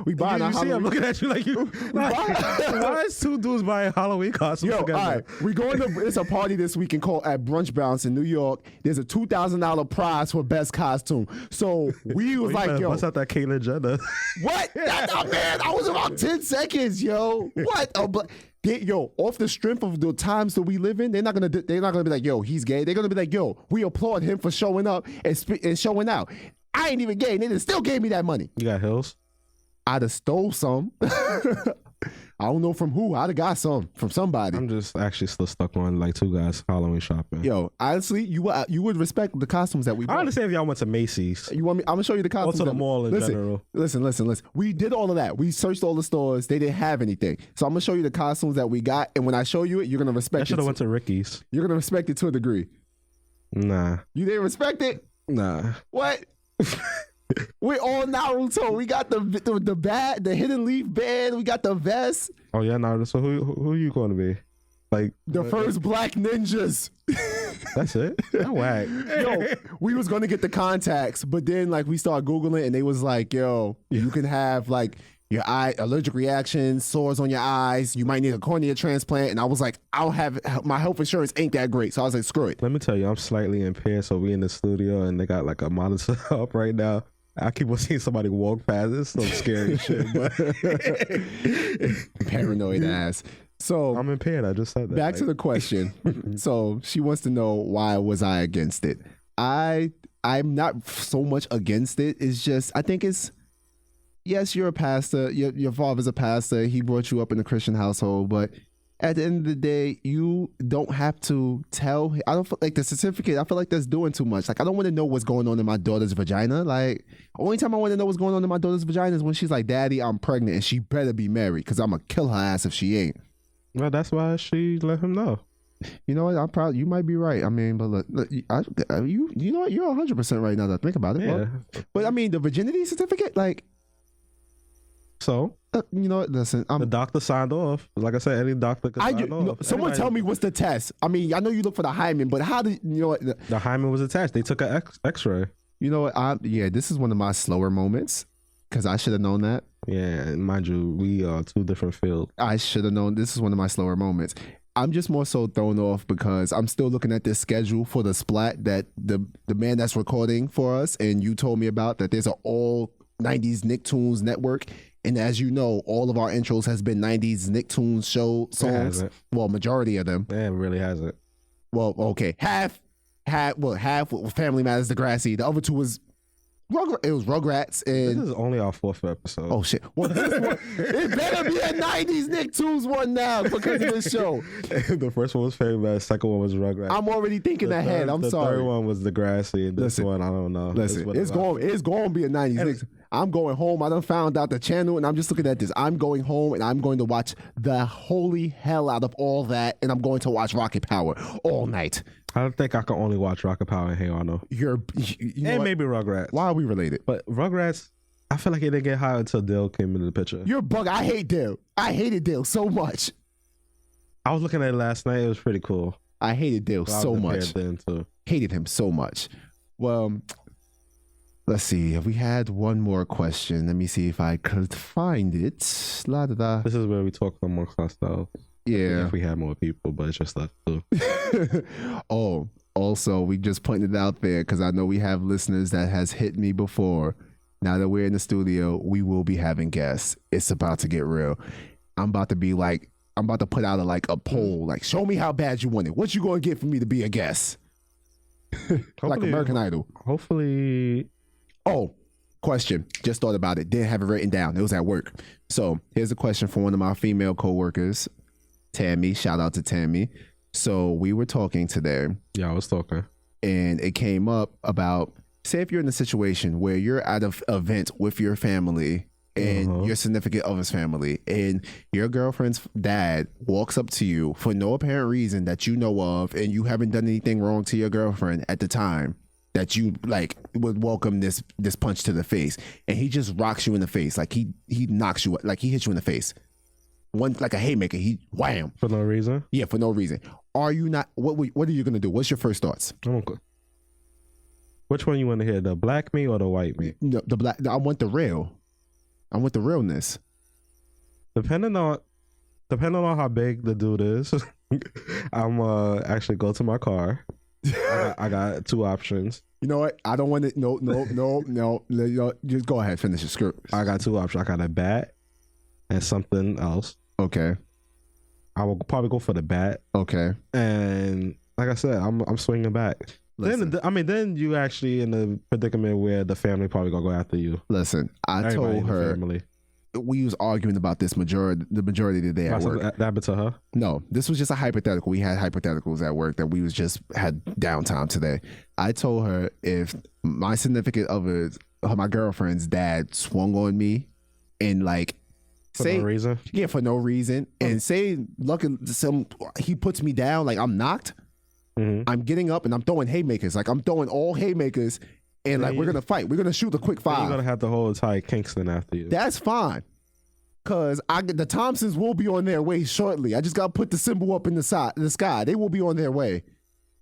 we buying our Halloween. I'm looking at you like you. Why is two dudes buying Halloween costumes together? All right, we going to. It's a party this weekend called at Brunch Bounce in New York. There's a $2,000 prize for best costume. So we was like, yo, bust out that Caitlyn Jenner. What? Man, I was about 10 seconds, yo. What? Yo, off the strength of the times that we live in, they're not gonna be like, yo, he's gay. They're gonna be like, yo, we applaud him for showing up and showing out. I ain't even gay, and they still gave me that money. You got hills? I'd have stole some. I don't know from who. I'd have got some from somebody. I'm just actually still stuck on like two guys Halloween shopping. Yo, honestly, you would respect the costumes that we bought. I understand if y'all went to Macy's. You want me? I'm gonna show you the costumes. Or to the mall in general. Listen. We did all of that. We searched all the stores. They didn't have anything. So I'm gonna show you the costumes that we got. And when I show you it, you're gonna respect it. I should have went to Ricky's. You're gonna respect it to a degree. Nah. You didn't respect it? Nah. What? We're all Naruto. We got the bat, the hidden leaf band. We got the vest. Oh yeah, Naruto. So who are you going to be? Like the first black ninjas. That's it. That whack. Yo, we was gonna get the contacts, but then like we started Googling and they was like, yo, you can have like your eye allergic reactions, sores on your eyes. You might need a cornea transplant. And I was like, my health insurance ain't that great. So I was like, screw it. Let me tell you, I'm slightly impaired. So we in the studio and they got like a monitor up right now. I keep on seeing somebody walk past. It's some scary shit. But paranoid ass. So I'm impaired. I just said that. Back to the question. So she wants to know, why was I against it? I'm not so much against it. It's just, I think it's, yes, you're a pastor. Your father's a pastor. He brought you up in a Christian household, but at the end of the day, you don't have to tell. I don't feel like the certificate. I feel like that's doing too much. Like, I don't want to know what's going on in my daughter's vagina. Like, only time I want to know what's going on in my daughter's vagina is when she's like, "Daddy, I'm pregnant," and she better be married because I'm gonna kill her ass if she ain't. Well, that's why she let him know. You know what? I'm proud. You might be right. I mean, but look, you know what? You're 100% right now that I think about it. Yeah. Well, but I mean, the virginity certificate, like. So you know what? Listen, the doctor signed off. Like I said, any doctor could sign off. Someone tell me what's the test. I mean, I know you look for the hymen, but how did you know what? The hymen was attached. They took an X-ray. You know what? This is one of my slower moments because I should have known that. Yeah, and mind you, we are two different fields. I should have known. This is one of my slower moments. I'm just more so thrown off because I'm still looking at this schedule for the splat that the man that's recording for us and you told me about, that there's an all 90s Nicktoons network. And as you know, all of our intros has been 90s Nicktoons show songs. Well, majority of them. Yeah, it really hasn't. Well, okay. Half with Family Matters, Degrassi. The other two was Rugrats. And this is only our 4th episode. Oh, shit. Well, this one, it better be a 90s Nicktoons one now because of this show. The first one was Family Matters. The second one was Rugrats. I'm already thinking ahead. I'm sorry. The third one was Degrassi. And this one, I don't know. Listen, it's going to be a 90s Nicktoons. I'm going home. I done found out the channel and I'm just looking at this. I'm going home and I'm going to watch the holy hell out of all that. And I'm going to watch Rocket Power all night. I don't think I can only watch Rocket Power and Hey Arnold. You know and maybe Rugrats. Why are we related? But Rugrats, I feel like it didn't get high until Dale came into the picture. You're a bug. I hate Dale. I hated Dale so much. I was looking at it last night. It was pretty cool. I hated Dale so much. Hated him so much. Well, let's see. If we had one more question, let me see if I could find it. La da da. This is where we talk amongst ourselves. Yeah. If we had more people, but it's just us too. Oh, also, we just pointed it out there because I know we have listeners that has hit me before. Now that we're in the studio, we will be having guests. It's about to get real. I'm about to put out a poll. Like, show me how bad you want it. What you gonna get for me to be a guest? Like American Idol. Hopefully. Oh, question. Just thought about it. Didn't have it written down. It was at work. So here's a question from one of my female coworkers, Tammy. Shout out to Tammy. So we were talking today. Yeah, I was talking. And it came up about, say if you're in a situation where you're at an event with your family and your significant other's family, and your girlfriend's dad walks up to you for no apparent reason that you know of, and you haven't done anything wrong to your girlfriend at the time, that you like would welcome this punch to the face, and he just rocks you in the face, like he knocks you, like he hits you in the face, one like a haymaker, he wham For no reason. Yeah, for no reason. Are you not? What are you gonna do? What's your first thoughts? Which one you want to hear, the black me or the white me? No, the black. I want the real. I want the realness. Depending on how big the dude is, I'm actually go to my car. I got two options. You know what? I don't want it. No. Just go ahead. Finish your script. I got two options. I got a bat and something else. Okay. I will probably go for the bat. Okay. And like I said, I'm swinging back. Then you actually in the predicament where the family probably gonna go after you. Listen, I told her we was arguing about this the majority of the day at work. That happened to her? No, this was just a hypothetical. We had hypotheticals at work that we was just had downtime today. I told her if my significant other, my girlfriend's dad swung on me and like for no reason. Yeah, for no reason. And say he puts me down like I'm knocked. I'm getting up and I'm throwing haymakers. Like I'm throwing all haymakers, and like we're gonna fight. We're gonna shoot a quick five. You're gonna have to hold tight Kingston after you. That's fine, cause the Thompsons will be on their way shortly. I just gotta put the symbol up in the sky. They will be on their way.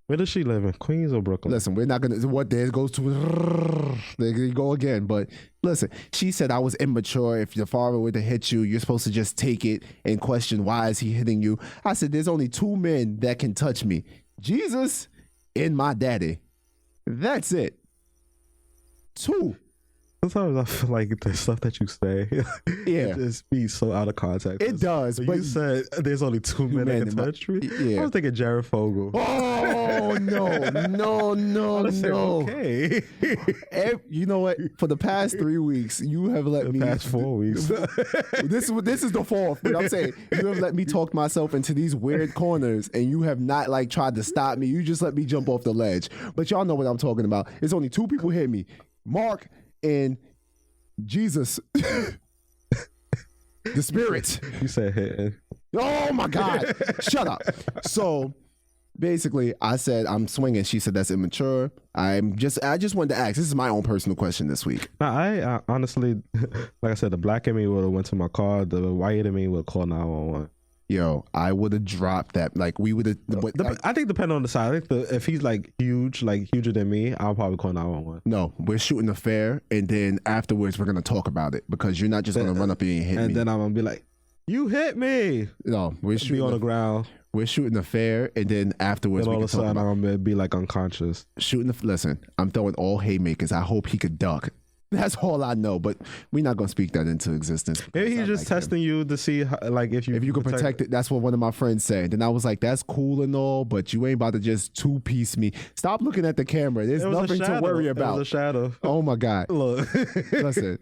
Where does she live in? Queens or Brooklyn? Listen, we're not gonna. What there goes to? There you go again. But listen, she said I was immature. If your father were to hit you, you're supposed to just take it and question why is he hitting you. I said there's only two men that can touch me. Jesus and my daddy. That's it. Two. Sometimes I feel like the stuff that you say, it just be so out of context. It does. But you said there's only two men that can touch me. Yeah. I was thinking Jared Fogle. Oh no! Okay. You know what? For the past 3 weeks, you have let me. Past 4 weeks. This is the fourth. But I'm saying you have let me talk myself into these weird corners, and you have not like tried to stop me. You just let me jump off the ledge. But y'all know what I'm talking about. It's only two people hit me. Mark and Jesus. The spirit. You said hitting. Oh my God. Shut up. So basically I said I'm swinging. She said that's immature. I just wanted to ask. This is my own personal question this week. Now, I honestly, like I said, the black in me would have went to my car. The white in me would call 911. Yo, I would have dropped that. Like we would have. I think depending on the side. I think if he's like huge, like huger than me, I'll probably call 911. No, we're shooting the fair, and then afterwards we're gonna talk about it because you're not just gonna run up and hit me. And then I'm gonna be like, "You hit me." No, we're shooting on the ground. We're shooting the fair, and then afterwards and we all can of a sudden I'm gonna be like unconscious. Listen, I'm throwing all haymakers. I hope he could duck. That's all I know, but we're not gonna speak that into existence. Maybe he's just testing you to see how, like if you can protect it. That's what one of my friends said. And I was like, that's cool and all, but you ain't about to just two-piece me. Stop looking at the camera. There's nothing to worry about. It was a shadow. Oh my God. Look. Listen,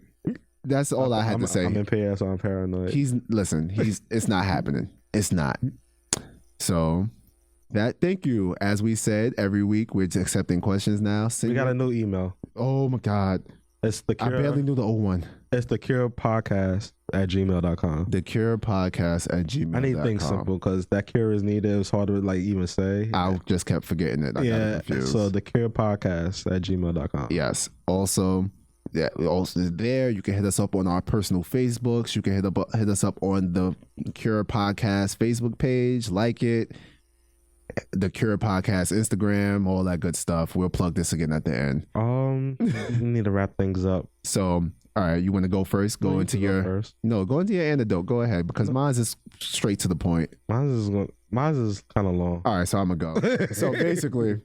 that's all I had to say. I'm impaired, so I'm paranoid. It's not happening. It's not. So thank you. As we said, every week we're accepting questions now. We got a new email. Oh my God. It's the Cure. I barely knew the old one. It's the Cure Podcast at gmail.com. The Cure Podcast at gmail.com. I need things simple because that cure is needed. It was hard to like even say. I just kept forgetting it. I got confused. So the Cure Podcast at gmail.com. Yes. Also there. You can hit us up on our personal Facebooks. You can hit us up on the Cure Podcast Facebook page. Like it. The Cure Podcast Instagram, all that good stuff. We'll plug this again at the end. We need to wrap things up. So, all right, you want to go first? Go into your antidote. Go ahead because mine's is straight to the point. Mine's is kind of long. All right, so I'm gonna go. So basically,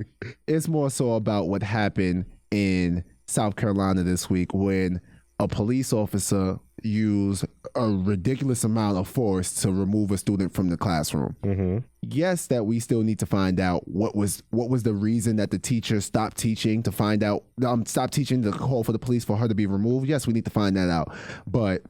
it's more so about what happened in South Carolina this week when a police officer use a ridiculous amount of force to remove a student from the classroom. Mm-hmm. Yes, that we still need to find out what was the reason that the teacher stopped teaching, to find out, stopped teaching to call for the police for her to be removed. Yes, we need to find that out. But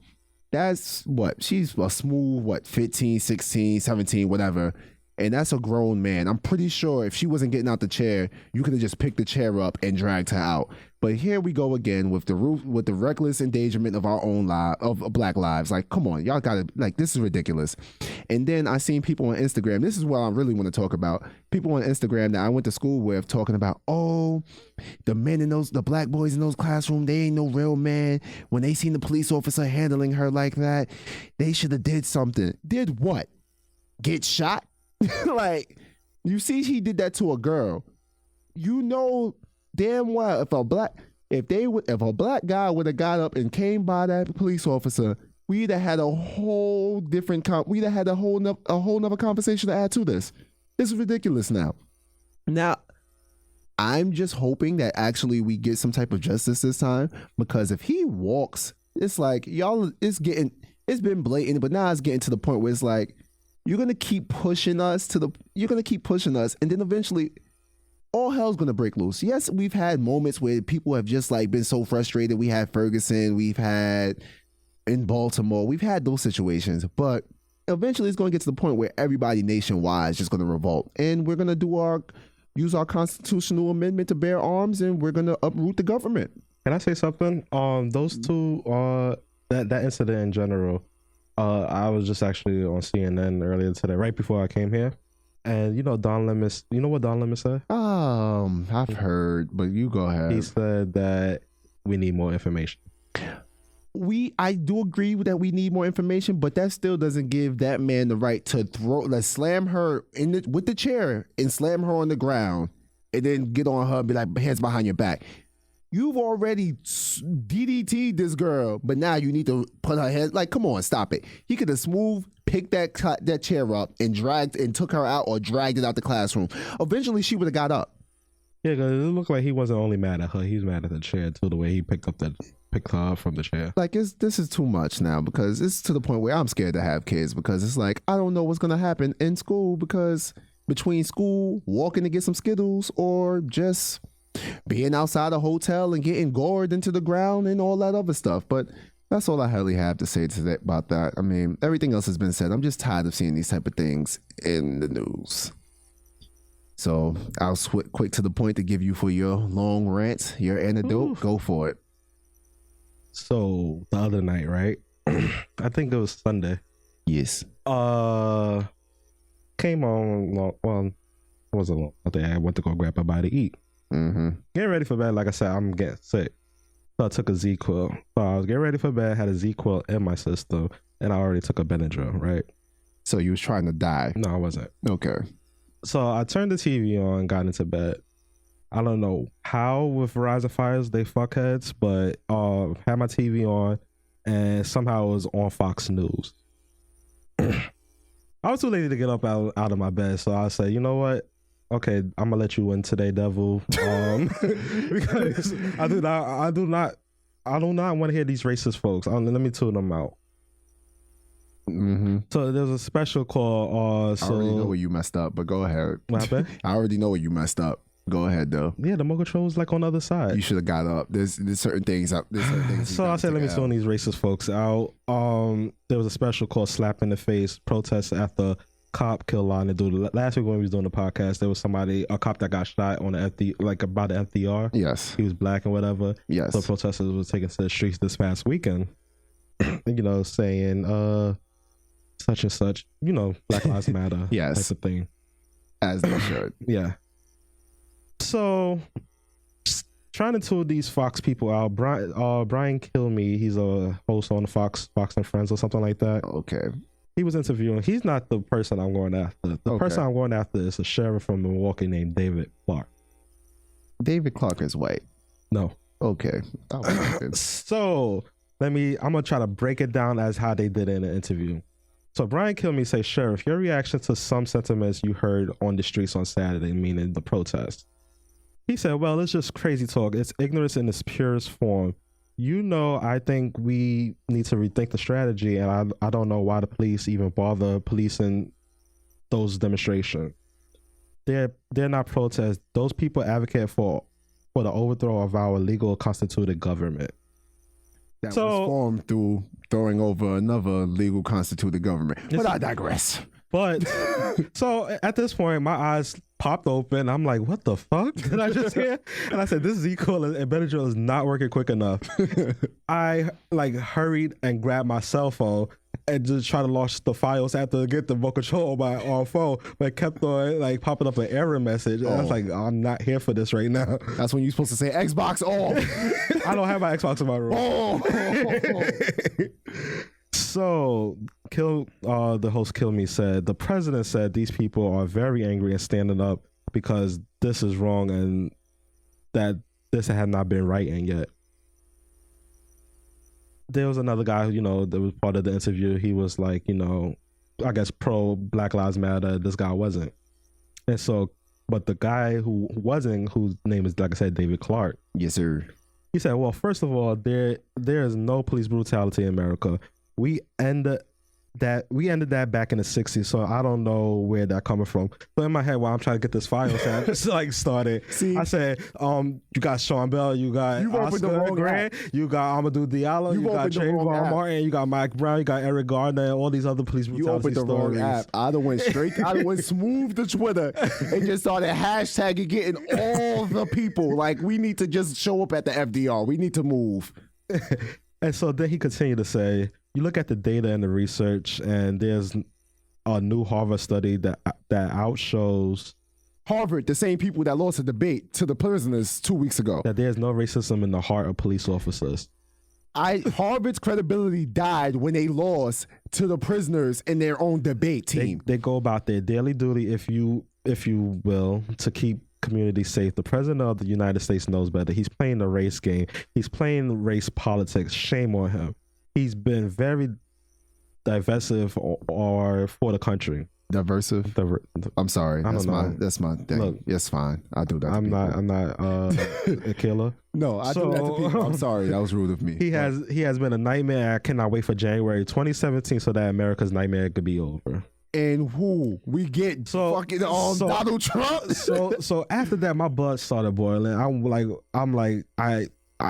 that's what, she's a smooth, 15, 16, 17, whatever. And that's a grown man. I'm pretty sure if she wasn't getting out the chair, you could have just picked the chair up and dragged her out. But here we go again with the reckless endangerment of our own of black lives. Like, come on, y'all gotta, like, this is ridiculous. And then I seen people on Instagram. This is what I really want to talk about. People on Instagram that I went to school with talking about, oh, the black boys in those classrooms, they ain't no real man. When they seen the police officer handling her like that, they should have did something. Did what? Get shot? Like, you see, he did that to a girl. You know damn well if a black guy would have got up and came by that police officer, we'd have had a whole different we'd have had a whole nother conversation to add to this. This is ridiculous now. Now, I'm just hoping that actually we get some type of justice this time, because if he walks, it's like, y'all, it's been blatant, but now it's getting to the point where it's like, you're gonna keep pushing us, and then eventually all hell's gonna break loose. Yes, we've had moments where people have just like been so frustrated. We had Ferguson, we've had in Baltimore, we've had those situations, but eventually it's gonna get to the point where everybody nationwide is just gonna revolt, and we're gonna use our constitutional amendment to bear arms, and we're gonna uproot the government. Can I say something? Those two, that incident in general. I was just actually on CNN earlier today, right before I came here, and Don Lemon. You know what Don Lemon said? I've heard, but you go ahead. He said that we need more information. I do agree that we need more information, but that still doesn't give that man the right to slam her with the chair and slam her on the ground, and then get on her and be like, hands behind your back. You've already DDT'd this girl, but now you need to put her head, like, come on, stop it. He could have picked that chair up and took her out, or dragged it out the classroom. Eventually, she would have got up. Yeah, because it looked like he wasn't only mad at her, he's mad at the chair too, the way he picked her up from the chair. Like, this is too much now, because it's to the point where I'm scared to have kids, because it's like, I don't know what's going to happen in school, because between school, walking to get some Skittles, or just being outside a hotel and getting gored into the ground and all that other stuff. But that's all I really have to say today about that. I mean, everything else has been said. I'm just tired of seeing these type of things in the news. So I'll quick to the point to give you for your long rant, your anecdote. Ooh. Go for it. So the other night, right? I think it was Sunday. Yes. Came on, well, it wasn't long. I think I went to go grab a bite to eat. Mm-hmm. Getting ready for bed, like I said, I'm getting sick. So I took a ZQuil. So I was getting ready for bed, had a ZQuil in my system, and I already took a Benadryl, right? So you was trying to die? No, I wasn't. Okay. So I turned the TV on, got into bed. I don't know how with Verizon Fires they fuckheads, but had my TV on, and somehow it was on Fox News. I was too lazy to get up out of my bed, so I said, you know what? Okay, I'm gonna let you win today, devil. Because I do not want to hear these racist folks. Let me tune them out. Mm-hmm. So there's a special call. I already know where you messed up, but go ahead. What happened? I already know where you messed up. Go ahead, though. Yeah, the Mogo was like on the other side. You should have got up. There's certain things. So I said, let me tune these racist folks out. There was a special called "Slap in the Face" protest after cop killed Lana Dude. Last week when we was doing the podcast, there was a cop that got shot on the by the FDR. Yes. He was black and whatever. Yes. So protesters was taken to the streets this past weekend, saying such and such, Black Lives Matter. Yes. Type of thing. As they should. Yeah. So trying to tune these Fox people out. Brian Kilmeade, he's a host on the Fox and Friends or something like that. Okay. He was interviewing. He's not the person I'm going after. The person I'm going after is a sheriff from Milwaukee named David Clark. David Clark is white. No. Okay. So I'm gonna try to break it down as how they did it in the interview. So Brian Kilmeade says, Sheriff, your reaction to some sentiments you heard on the streets on Saturday, meaning the protest. He said, well, it's just crazy talk. It's ignorance in its purest form. I think we need to rethink the strategy, and I don't know why the police even bother policing those demonstrations. They're not protests. Those people advocate for the overthrow of our legal constituted government. That was formed through throwing over another legal constituted government. But I digress. But so at this point, my eyes popped open. I'm like, what the fuck did I just hear? And I said, this Z-Cool and Benadryl is not working quick enough. I like hurried and grabbed my cell phone and just try to launch the files after get the remote control on my phone, but it kept on like popping up an error message. And I was like, I'm not here for this right now. That's when you're supposed to say Xbox off. I don't have my Xbox in my room. So, the host Kill Me said, the president said these people are very angry and standing up because this is wrong and that this had not been writing yet. There was another guy, that was part of the interview. He was like, I guess pro Black Lives Matter. This guy wasn't. And so, but the guy who wasn't, whose name is, like I said, David Clark. Yes, sir. He said, well, first of all, there is no police brutality in America. We ended that back in the 60s, so I don't know where that coming from. So in my head, while I'm trying to get this file started, See, I said, you got Sean Bell, you got Oscar Grant, you got Amadou Diallo, you got Trayvon Martin, you got Mike Brown, you got Eric Gardner, and all these other police brutality stories. You opened the wrong app. I went smooth to Twitter and just started hashtagging getting all the people. Like, we need to just show up at the FDR. We need to move. And so then he continued to say, you look at the data and the research, and there's a new Harvard study that outshows Harvard, the same people that lost a debate to the prisoners 2 weeks ago, that there's no racism in the heart of police officers. Harvard's credibility died when they lost to the prisoners in their own debate team. They go about their daily duty, if you will, to keep communities safe. The president of the United States knows better. He's playing the race game. He's playing race politics. Shame on him. He's been very divisive or for the country. Diversive? I'm sorry. That's my thing. Look, it's fine. I do that. I'm not a killer. No, I do that to people. I'm sorry. That was rude of me. He has been a nightmare. I cannot wait for January 2017 so that America's nightmare could be over. And who we get fucking Donald Trump. so after that, my blood started boiling. I'm like,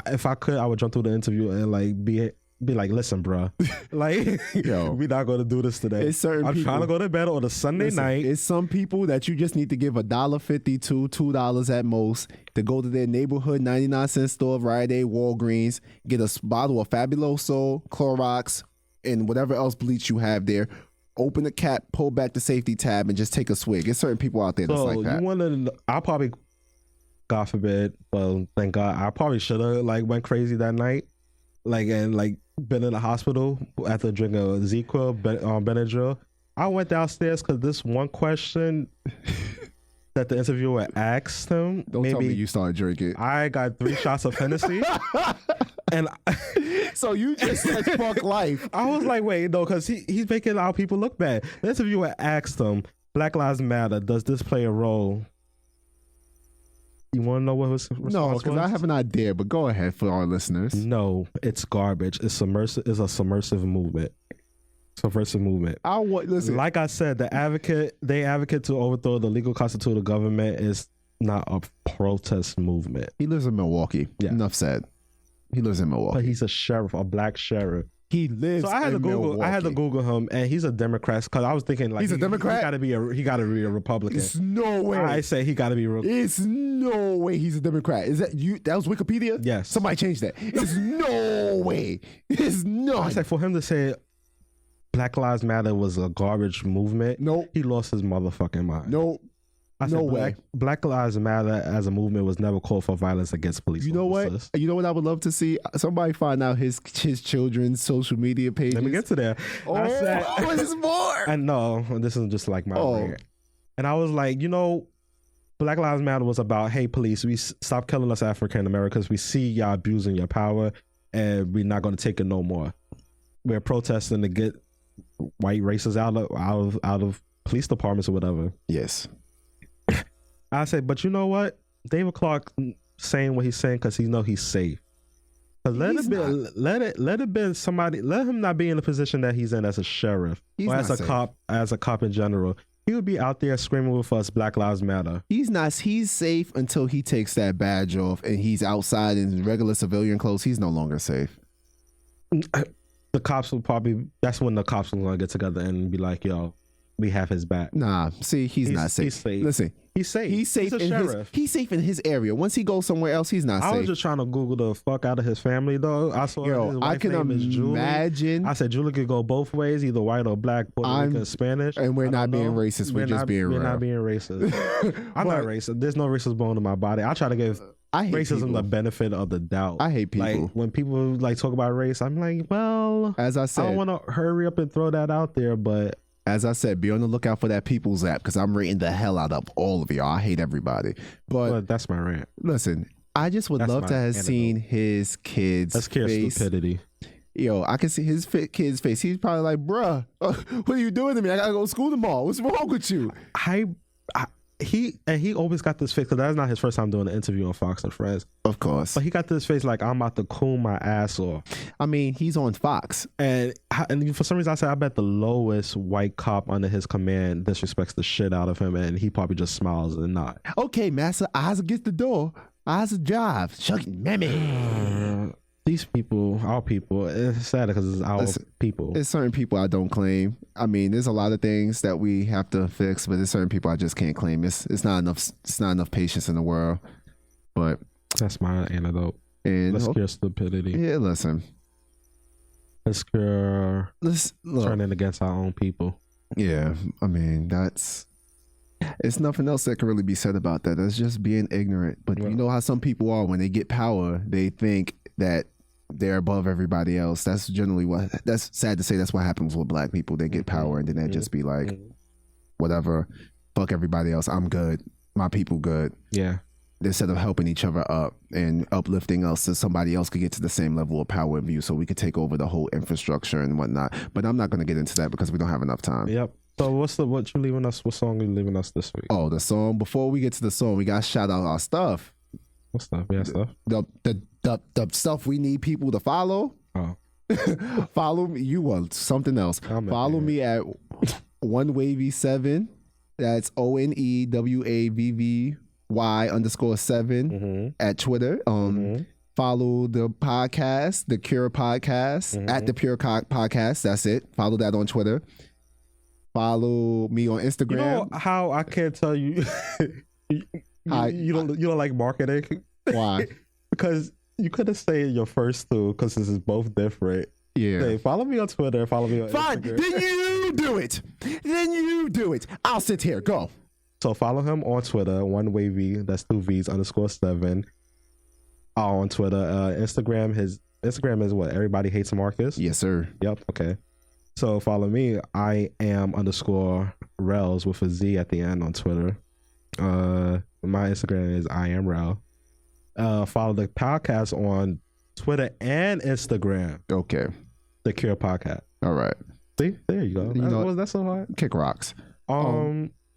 if I could, I would jump through the interview and like be like, listen, bro, like, we're not going to do this today. I'm trying to go to bed on a Sunday night. It's some people that you just need to give $1.50 to $2 at most to go to their neighborhood 99-cent store, Rite Aid, Walgreens, get a bottle of Fabuloso, Clorox, and whatever else bleach you have there. Open the cap, pull back the safety tab, and just take a swig. There's certain people out there that's like that. I probably, God forbid, well, thank God, I probably should have like went crazy that night, and been in the hospital after drinking Z-Quil, Benadryl. I went downstairs because this one question that the interviewer asked him. Don't tell me you started drinking. I got 3 shots of Hennessy. And so you just said fuck life. I was like, wait, no, because he's making our people look bad. The interviewer asked him, Black Lives Matter, does this play a role? You want to know what his response No, because I have an idea, but go ahead for our listeners. No, it's garbage. It's a submersive movement. Subversive movement. Listen. Like I said, they advocate to overthrow the legal constituted government is not a protest movement. He lives in Milwaukee. Yeah. Enough said. He lives in Milwaukee. But he's a sheriff, a black sheriff. He lives. So I had to Google him, and he's a Democrat. Because I was thinking, like, he's a Democrat. He got to be a Republican. It's no way. I say he got to be. It's no way he's a Democrat. Is that you? That was Wikipedia. Yes. Somebody changed that. It's no way. It's no. I said for him to say Black Lives Matter was a garbage movement. Nope. He lost his motherfucking mind. Nope. I said, no way. Black Lives Matter as a movement was never called for violence against police. You know officers. what? You know what I would love to see? Somebody find out his children's social media pages. Let me get to there. There's more. And no, this is just like my rant. And I was like, Black Lives Matter was about, hey, police, we stop killing us African Americans. We see y'all abusing your power, and we're not going to take it no more. We're protesting to get white racists out of police departments or whatever. Yes. I said, but you know what? David Clark saying what he's saying because he know he's safe. 'Cause let it be somebody. Let him not be in the position that he's in as a sheriff or as a cop, as a cop in general. He would be out there screaming with us, Black Lives Matter. He's not. He's safe until he takes that badge off and he's outside in regular civilian clothes. He's no longer safe. The cops will probably. That's when the cops will gonna get together and be like, "Yo, we have his back." Nah, see, he's not safe. He's safe. Listen, he's safe. He's safe. He's safe in his area. Once he goes somewhere else, he's not safe. I was just trying to Google the fuck out of his family, though. I saw his wife I can name is Julie. imagine. I said Julie could go both ways, either white or black, Puerto Rican, Spanish. And we're not being racist. We're just being real. We're not being racist. I'm not racist. There's no racist bone in my body. I try to give racism the benefit of the doubt. I hate people. Like, when people like talk about race, I'm like, well, as I said, I don't want to hurry up and throw that out there, but as I said, be on the lookout for that People's app because I'm rating the hell out of all of y'all. I hate everybody. But that's my rant. Listen, I just would love to have seen his kid's face. Stupidity. Yo, I can see his kid's face. He's probably like, bruh, what are you doing to me? I gotta go to school tomorrow. What's wrong with you? He always got this face, because that's not his first time doing an interview on Fox and Friends. Of course. But he got this face like, I'm about to coon my ass off. I mean, he's on Fox. And for some reason, I said, I bet the lowest white cop under his command disrespects the shit out of him, and he probably just smiles and not. Okay, massa, eyes against the door. Eyes a drive. Chuck mammy. These people, our people, it's sad because it's our people. There's certain people I don't claim. I mean, there's a lot of things that we have to fix, but there's certain people I just can't claim. It's not enough. It's not enough patience in the world. But that's my antidote. And let's cure stupidity. Yeah, listen. Let's turning against our own people. Yeah, I mean it's nothing else that can really be said about that. That's just being ignorant. But you know how some people are when they get power, they think that they're above everybody else. That's generally that's sad to say. That's what happens with black people. They get power and then they just be like, whatever, fuck everybody else. I'm good. My people good. Yeah. Instead of helping each other up and uplifting us so somebody else could get to the same level of power and view so we could take over the whole infrastructure and whatnot. But I'm not going to get into that because we don't have enough time. Yep. So what you leaving us? What song are you leaving us this week? Oh, the song. Before we get to the song, we got to shout out our stuff. What stuff? Yeah, stuff. The stuff we need people to follow. Oh. Follow me. You want something else. Follow me at OneWavy7. That's ONEWAVVY_7 at Twitter. Follow the podcast, the Cure Podcast, at the Pure Podcast. That's it. Follow that on Twitter. Follow me on Instagram. You know how I can't tell you you don't like marketing? Why? Because you could have said your first two, because this is both different. Yeah. Say, follow me on Twitter. Follow me on Fine. Instagram. Then you do it. I'll sit here. Go. So follow him on Twitter, OneWavy, that's 2 V's _7 on Twitter. Instagram, his Instagram is what? Everybody Hates Marcus? Yes, sir. Yep. Okay. So follow me. I am _Rels with a Z at the end on Twitter. My Instagram is I am Rel. Follow the podcast on Twitter and Instagram. Okay. The Cure Podcast. All right. See, there you go. That's so hard. Kick rocks.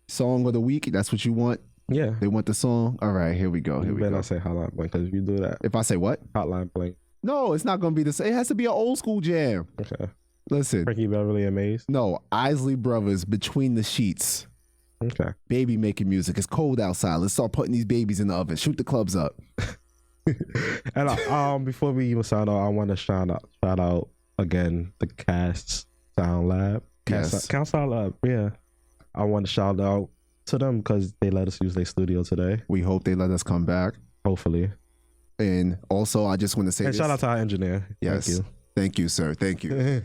Song of the week. That's what you want. Yeah. They want the song. All right. Here we go. You better not say Hotline Bling, because if you do that. If I say what? Hotline Bling. No, it's not going to be the same. It has to be an old school jam. Okay. Listen. Frankie Beverly and Maze. No, Isley Brothers, Between the Sheets. Okay. Baby making music. It's cold outside. Let's start putting these babies in the oven. Shoot the clubs up. And before we even sign off, I want to shout out again the Cast Sound Lab. Yes. Cast Sound Lab. Yeah. I want to shout out to them because they let us use their studio today. We hope they let us come back. Hopefully. And also, I just want to say shout out to our engineer. Yes. Thank you. Thank you, sir. Thank you.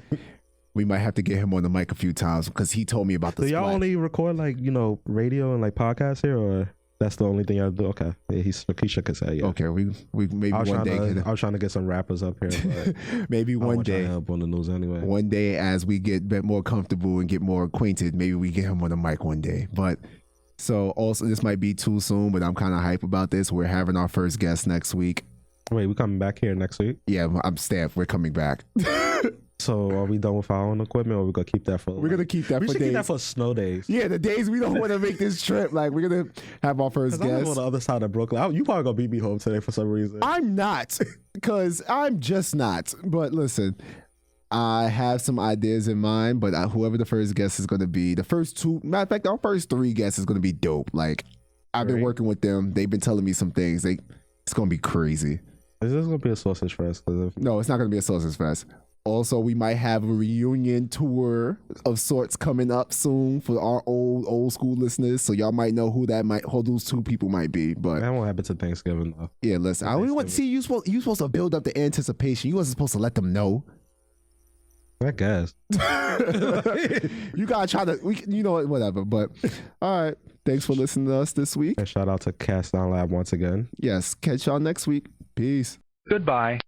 We might have to get him on the mic a few times because he told me about the Do y'all only record radio and podcasts here, or that's the only thing y'all do? Okay. Yeah, he shook his head. Yeah. Okay. We maybe one day. I was trying to get some rappers up here. But maybe one day. Help on the news anyway. One day, as we get a bit more comfortable and get more acquainted, maybe we get him on the mic one day. But so also, this might be too soon, but I'm kind of hype about this. We're having our first guest next week. Wait, we coming back here next week? Yeah, I'm staff. We're coming back. So So are we done with our own equipment, or we gonna keep that for? We're gonna keep that We for should days. keep that for snow days. Yeah, the days we don't want to make this trip. Like, we're gonna have our first I live on guest. the other side of Brooklyn. You probably gonna beat me home today for some reason. I'm not, because I'm just not. But listen, I have some ideas in mind, but whoever the first guest is going to be, the first two, matter of fact, our first three guests is going to be dope. Like, I've been working with them. They've been telling me some things. It's going to be crazy. Is this gonna be a sausage fest? No, it's not going to be a sausage fest. Also, we might have a reunion tour of sorts coming up soon for our old school listeners. So y'all might know who those two people might be. But that won't happen to Thanksgiving though. yeah, listen, I only want to see you. You supposed to build up the anticipation. You wasn't supposed to let them know. I guess. You gotta try to, whatever. But all right, thanks for listening to us this week. And shout out to Cast Down Lab once again. Yes, catch y'all next week. Peace. Goodbye.